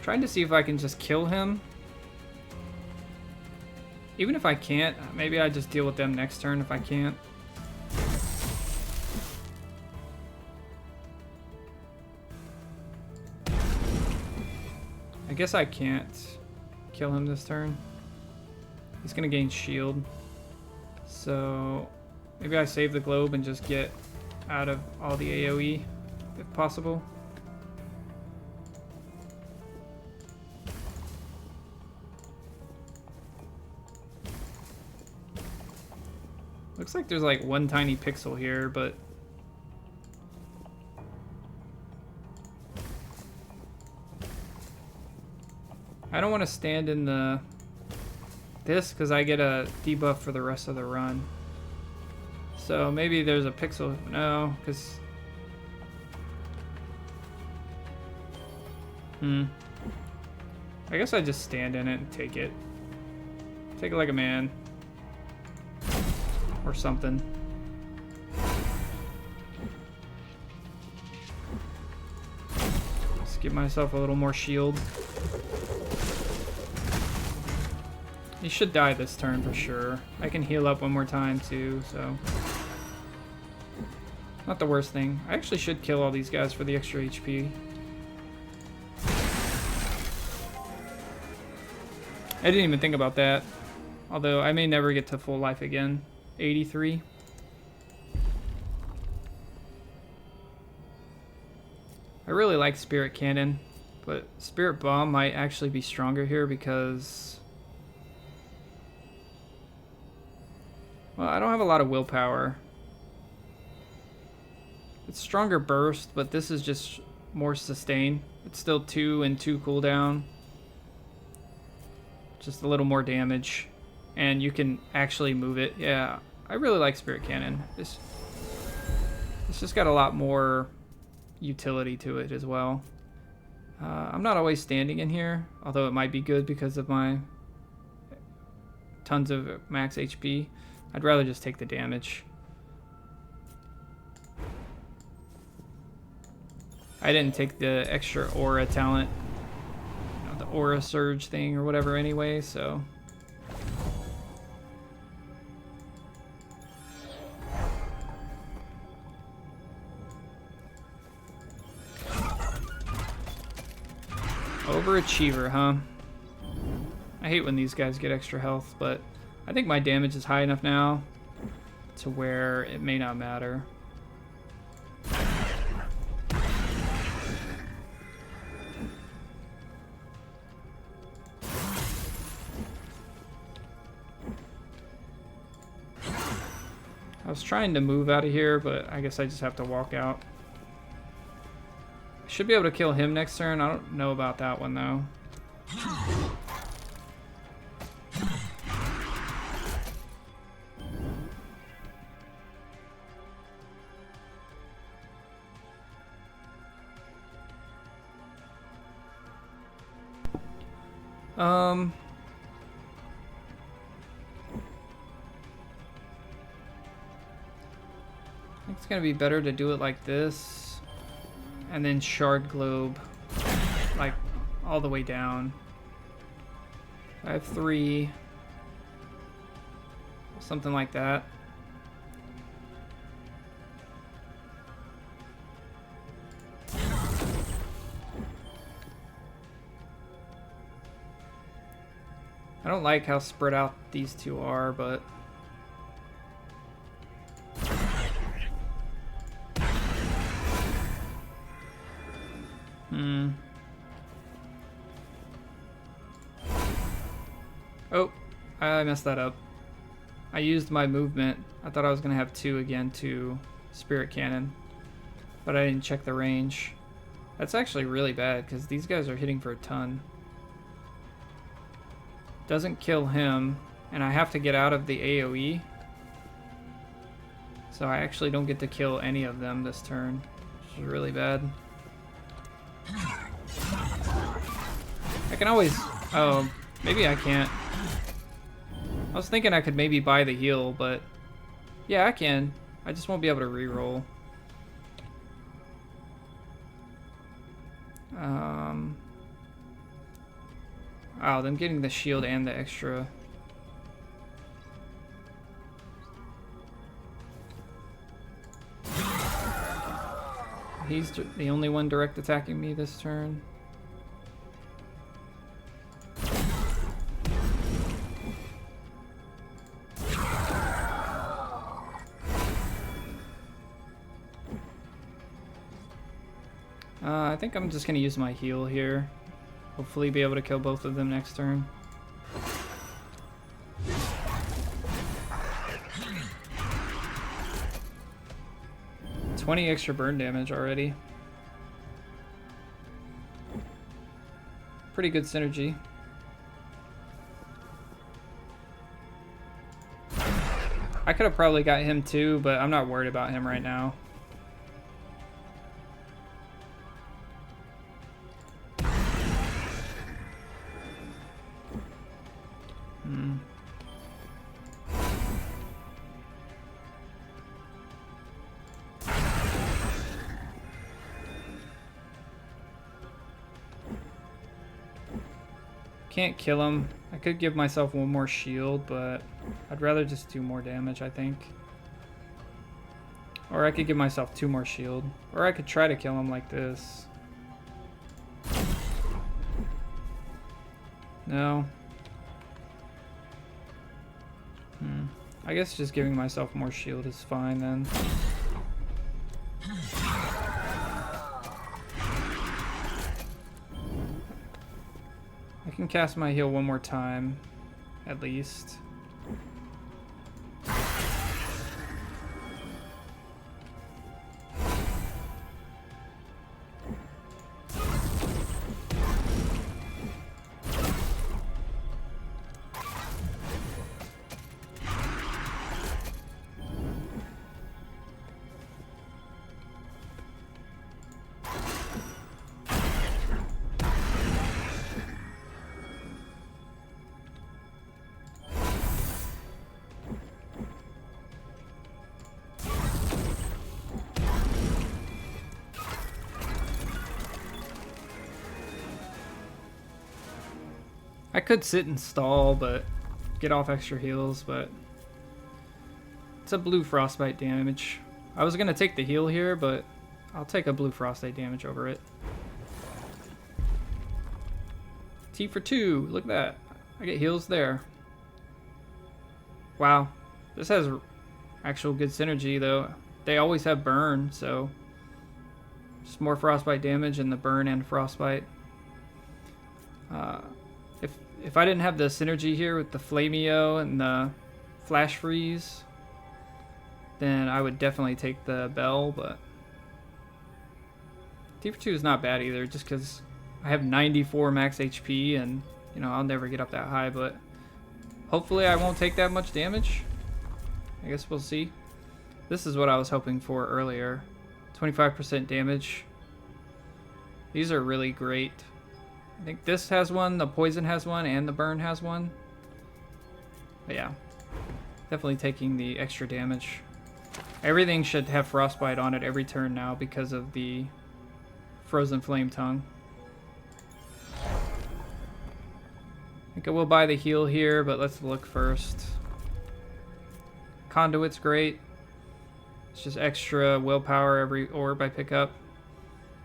Trying to see if I can just kill him. Even if I can't, maybe I just deal with them next turn if I can't. I guess I can't kill him this turn. He's gonna gain shield. So maybe I save the globe and just get out of all the AoE if possible. Looks like there's like one tiny pixel here, but I don't want to stand in this because I get a debuff for the rest of the run. So maybe there's a pixel. No, because I guess I just stand in it and take it. Take it like a man. Or something. Just give myself a little more shield. He should die this turn for sure. I can heal up one more time too, so. Not the worst thing. I actually should kill all these guys for the extra HP. I didn't even think about that. Although I may never get to full life again. 83. I really like Spirit Cannon, but Spirit Bomb might actually be stronger here because... well, I don't have a lot of willpower. It's stronger burst, but this is just more sustain. It's still 2 and 2 cooldown. Just a little more damage. And you can actually move it. Yeah, I really like Spirit Cannon. It's just got a lot more utility to it as well. I'm not always standing in here, although it might be good because of my tons of max HP. I'd rather just take the damage. I didn't take the extra aura talent, you know, the aura surge thing or whatever anyway, so. Overachiever, huh? I hate when these guys get extra health, but I think my damage is high enough now to where it may not matter. I was trying to move out of here, but I guess I just have to walk out. Should be able to kill him next turn. I don't know about that one though. I think it's gonna be better to do it like this, and then Shard Globe, like all the way down. I have 3, something like that. I don't like how spread out these two are, but oh, I messed that up. I used my movement. I thought I was gonna have 2 again to Spirit Cannon, but I didn't check the range. That's actually really bad because these guys are hitting for a ton. Doesn't kill him, and I have to get out of the AoE. So I actually don't get to kill any of them this turn, which is really bad. I can always... oh, maybe I can't. I was thinking I could maybe buy the heal, but... yeah, I can. I just won't be able to reroll. Oh, them getting the shield and the extra. He's the only one direct attacking me this turn. I think I'm just gonna use my heal here. Hopefully be able to kill both of them next turn. $20 extra burn damage already. Pretty good synergy. I could have probably got him too, but I'm not worried about him right now. Can't kill him. I could give myself one more shield, but I'd rather just do more damage, I think. Or I could give myself 2 more shield. Or I could try to kill him like this. No. I guess just giving myself more shield is fine then. I can cast my heal one more time, at least. I could sit and stall, but get off extra heals, but it's a blue frostbite damage. I was gonna take the heal here, but I'll take a blue frostbite damage over it. T for 2, look at that. I get heals there. Wow, this has actual good synergy though. They always have burn, so just more frostbite damage and the burn and frostbite. If I didn't have the synergy here with the Flameo and the Flash Freeze, then I would definitely take the Bell, but T for 2 is not bad either, just because I have 94 max HP and, you know, I'll never get up that high, but hopefully I won't take that much damage. I guess we'll see. This is what I was hoping for earlier. 25% damage. These are really great. I think this has one, the poison has one, and the burn has one. But yeah, definitely taking the extra damage. Everything should have frostbite on it every turn now because of the frozen flame tongue. I think I will buy the heal here, but let's look first. Conduit's great. It's just extra willpower every orb I pick up.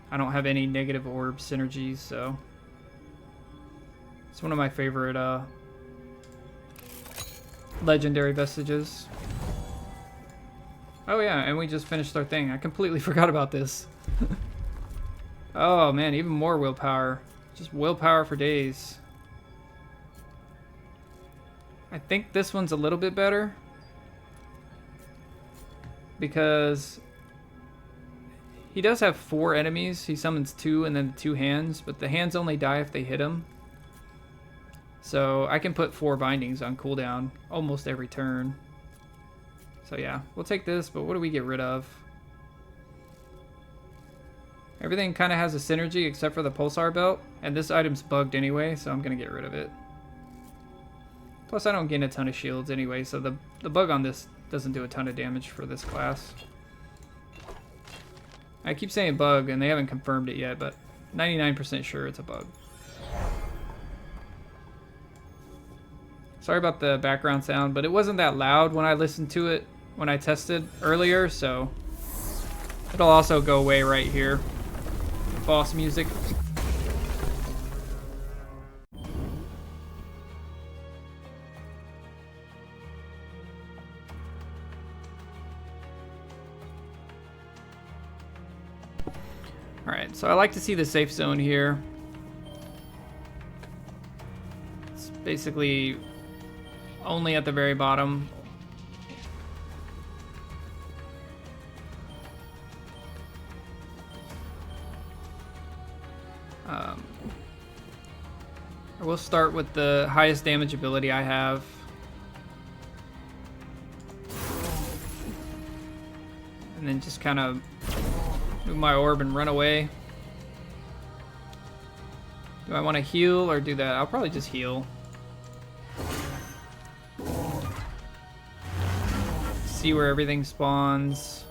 I don't have any negative orb synergies, so it's one of my favorite legendary vestiges. Oh yeah, and we just finished our thing. I completely forgot about this. Oh man, even more willpower. Just willpower for days. I think this one's a little bit better, because he does have 4 enemies. He summons 2 and then 2 hands, but the hands only die if they hit him. So I can put 4 bindings on cooldown almost every turn. So yeah, we'll take this, but what do we get rid of? Everything kind of has a synergy except for the pulsar belt, and this item's bugged anyway, so I'm going to get rid of it. Plus I don't gain a ton of shields anyway, so the bug on this doesn't do a ton of damage for this class. I keep saying bug, and they haven't confirmed it yet, but 99% sure it's a bug. Sorry about the background sound, but it wasn't that loud when I listened to it when I tested earlier, so it'll also go away right here. Boss music. Alright, so I like to see the safe zone here. It's basically only at the very bottom. We'll start with the highest damage ability I have. And then just kind of move my orb and run away. Do I want to heal or do that? I'll probably just heal. See where everything spawns.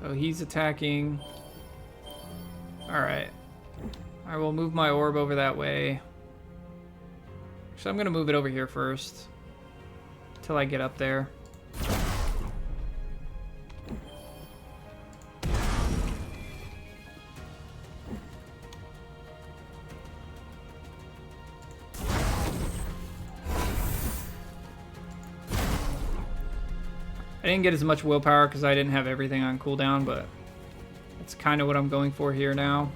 So he's attacking. Alright. I will move my orb over that way. So I'm going to move it over here first. Until I get up there. didn't get as much willpower because I didn't have everything on cooldown, but that's kind of what I'm going for here now.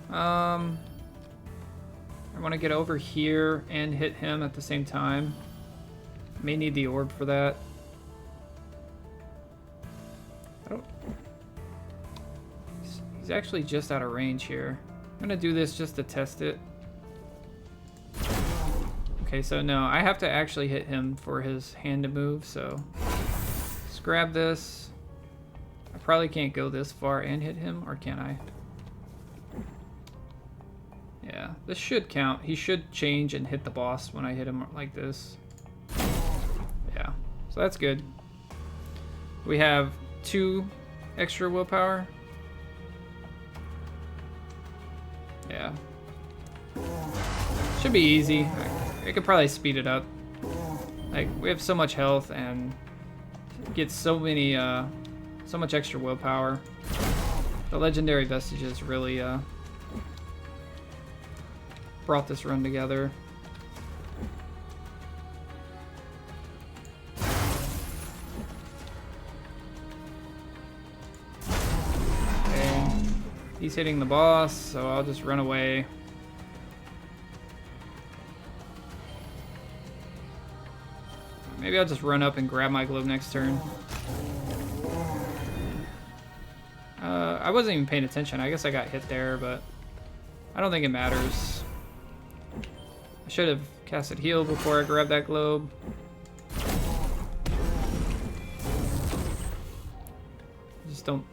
I want to get over here and hit him at the same time. May need the orb for that. I don't... He's actually just out of range here. I'm gonna do this just to test it. Okay, so no, I have to actually hit him for his hand to move, so let's grab this. I probably can't go this far and hit him, or can I? Yeah, this should count. He should change and hit the boss when I hit him like this. Yeah, so that's good. We have 2 extra willpower. Yeah. Should be easy. I could probably speed it up. Like, we have so much health and get so many, so much extra willpower. The legendary vestiges really, brought this run together. Okay, he's hitting the boss, so I'll just run away. Maybe I'll just run up and grab my globe next turn. I wasn't even paying attention. I guess I got hit there, but I don't think it matters. I should have casted heal before I grabbed that globe. I just don't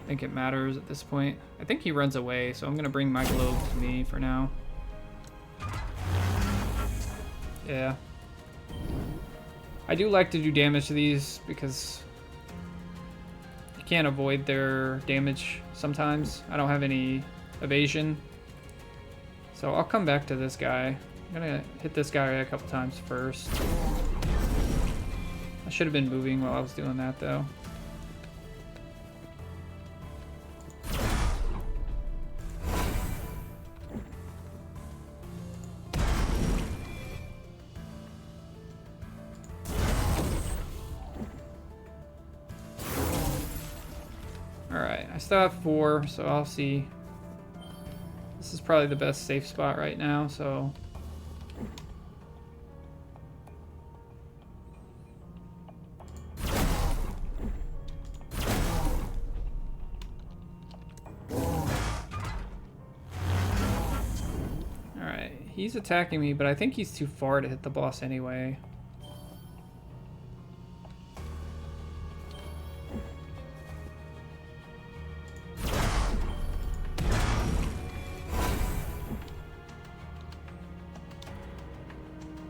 think it matters at this point. I think he runs away, so I'm gonna bring my globe to me for now. Yeah. I do like to do damage to these because you can't avoid their damage sometimes. I don't have any evasion. So I'll come back to this guy. I'm gonna hit this guy a couple times first. I should have been moving while I was doing that though. Alright, I still have 4, so I'll see. This is probably the best safe spot right now, so... Alright, he's attacking me, but I think he's too far to hit the boss anyway.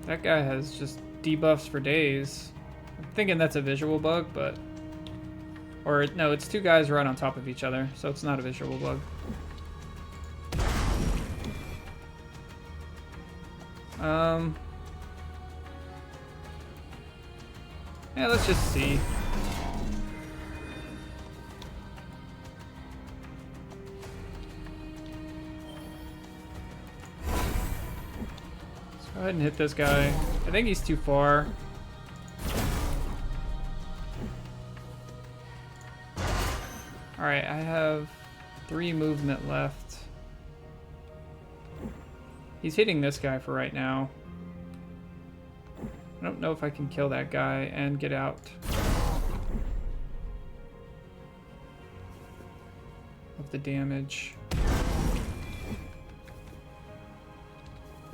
That guy has just debuffs for days. I'm thinking that's a visual bug, but... Or, no, it's 2 guys right on top of each other, so it's not a visual bug. Yeah, let's just see. Go ahead and hit this guy. I think he's too far. Alright, I have 3 movement left. He's hitting this guy for right now. I don't know if I can kill that guy and get out of the damage.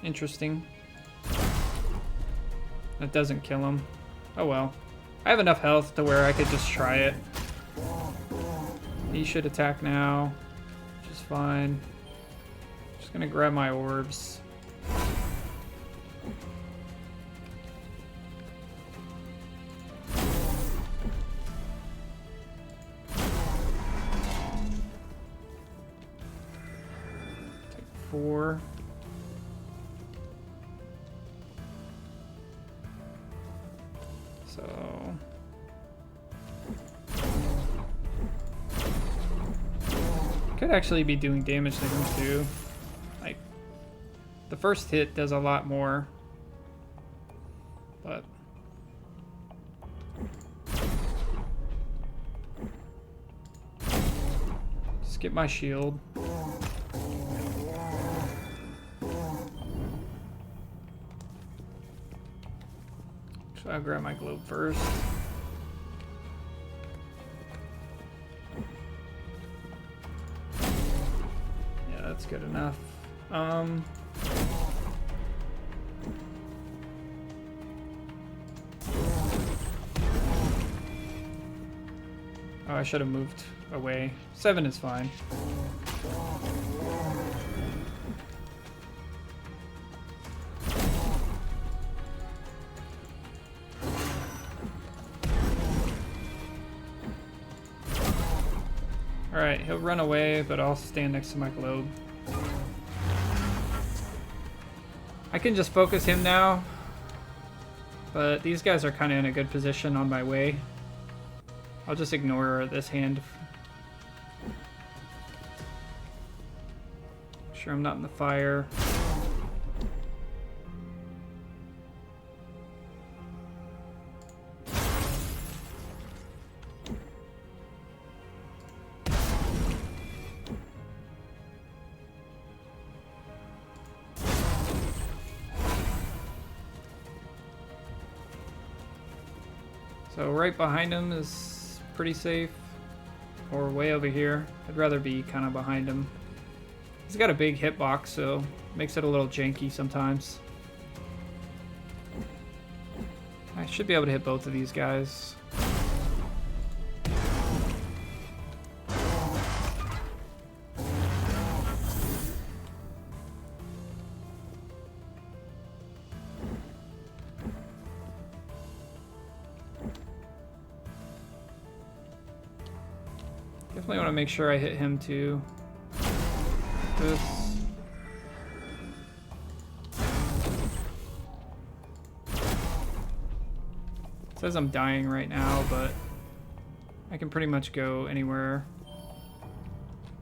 Interesting. That doesn't kill him. Oh well. I have enough health to where I could just try it. He should attack now, which is fine. Just gonna grab my orbs. Take 4. So could actually be doing damage to him too. Like, the first hit does a lot more. But... just get my shield. So I'll grab my globe first. Yeah, that's good enough. Oh, I should have moved away. 7 is fine. Alright, he'll run away, but I'll stand next to my globe. I can just focus him now, but these guys are kind of in a good position on my way. I'll just ignore this hand. Sure I'm not in the fire. So right behind him is pretty safe, or way over here. I'd rather be kind of behind him. He's got a big hitbox, so makes it a little janky sometimes. I should be able to hit both of these guys. Definitely want to make sure I hit him too. This. It says I'm dying right now, but I can pretty much go anywhere.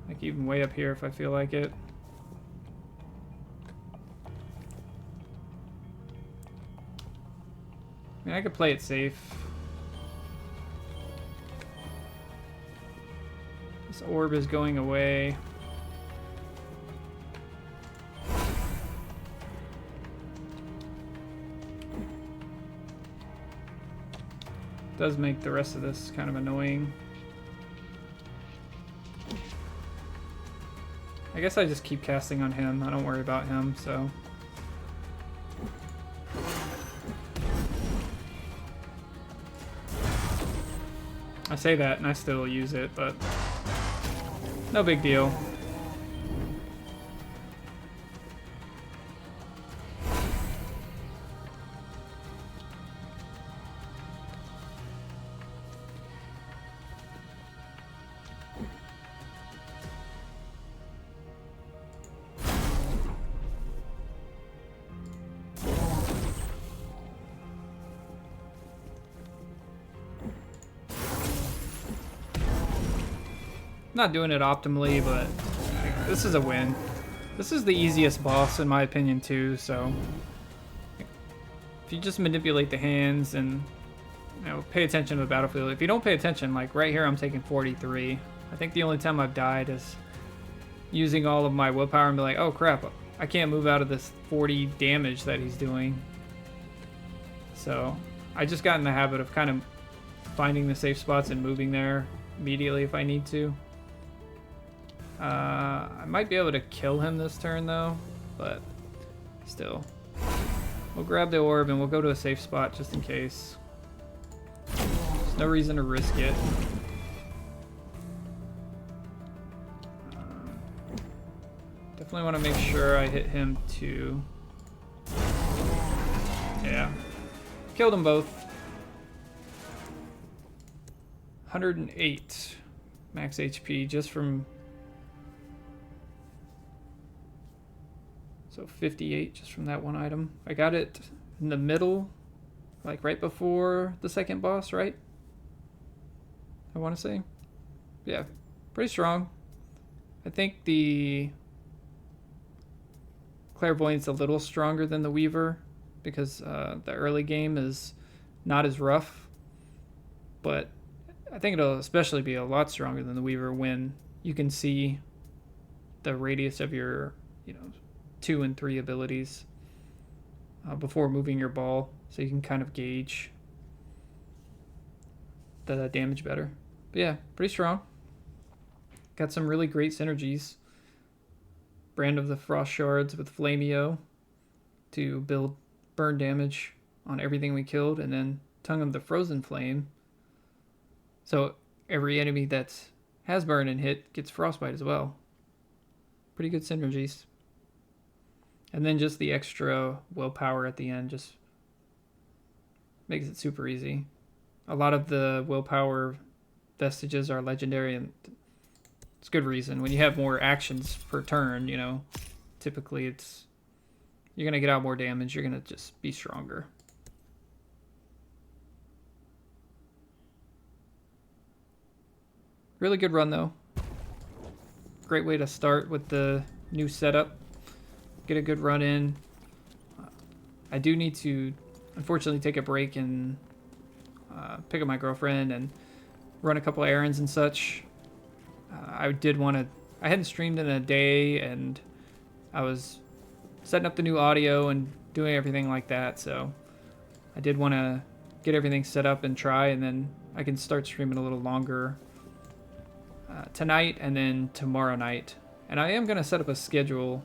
Like even way up here if I feel like it. I mean, I could play it safe. This orb is going away. Does make the rest of this kind of annoying. I guess I just keep casting on him. I don't worry about him, so. I say that and I still use it, but no big deal. Not doing it optimally, but this is a win. This is the easiest boss in my opinion too, so if you just manipulate the hands and pay attention to the battlefield. If you don't pay attention, like right here I'm taking 43. I think the only time I've died is using all of my willpower and be like, oh crap, I can't move out of this 40 damage that he's doing. So I just got in the habit of kind of finding the safe spots and moving there immediately if I need to. I might be able to kill him this turn though, but still. We'll grab the orb and we'll go to a safe spot just in case. There's no reason to risk it. Definitely want to make sure I hit him too. Yeah. Killed them both. 108 max HP just from... So 58 just from that one item. I got it in the middle, like right before the second boss, right? I want to say. Yeah, pretty strong. I think the Clairvoyant's a little stronger than the Weaver because the early game is not as rough, but I think it'll especially be a lot stronger than the Weaver when you can see the radius of your, 2 and 3 abilities before moving your ball, so you can kind of gauge the damage better. But yeah, pretty strong. Got some really great synergies. Brand of the Frost Shards with Flameo to build burn damage on everything we killed, and then Tongue of the Frozen Flame. So every enemy that has burn and hit gets frostbite as well. Pretty good synergies. And then just the extra willpower at the end just makes it super easy. A lot of the willpower vestiges are legendary, and it's good reason. When you have more actions per turn, typically you're going to get out more damage. You're going to just be stronger. Really good run, though. Great way to start with the new setup. Get a good run in. I do need to, unfortunately, take a break and pick up my girlfriend and run a couple errands and such. I hadn't streamed in a day, and I was setting up the new audio and doing everything like that, so I did want to get everything set up and try, and then I can start streaming a little longer tonight and then tomorrow night. And I am going to set up a schedule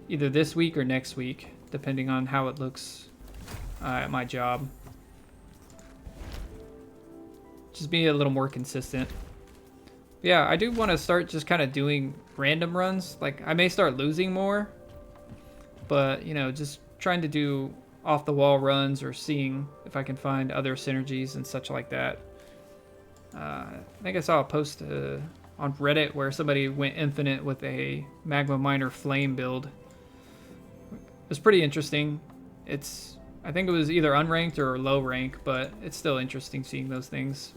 either this week or next week, depending on how it looks at my job. Just be a little more consistent. But yeah, I do want to start just kind of doing random runs. Like, I may start losing more, but, just trying to do off-the-wall runs or seeing if I can find other synergies and such like that. I think I saw a post on Reddit where somebody went infinite with a Magma Miner Flame build. It was pretty interesting. I think it was either unranked or low rank, but it's still interesting seeing those things.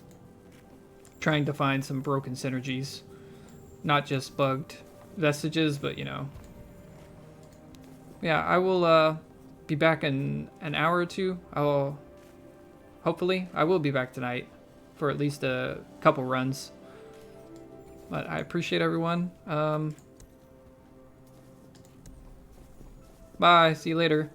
Trying to find some broken synergies. Not just bugged vestiges, but, Yeah, I will be back in an hour or two. Hopefully, I will be back tonight for at least a couple runs. But I appreciate everyone. Bye. See you later.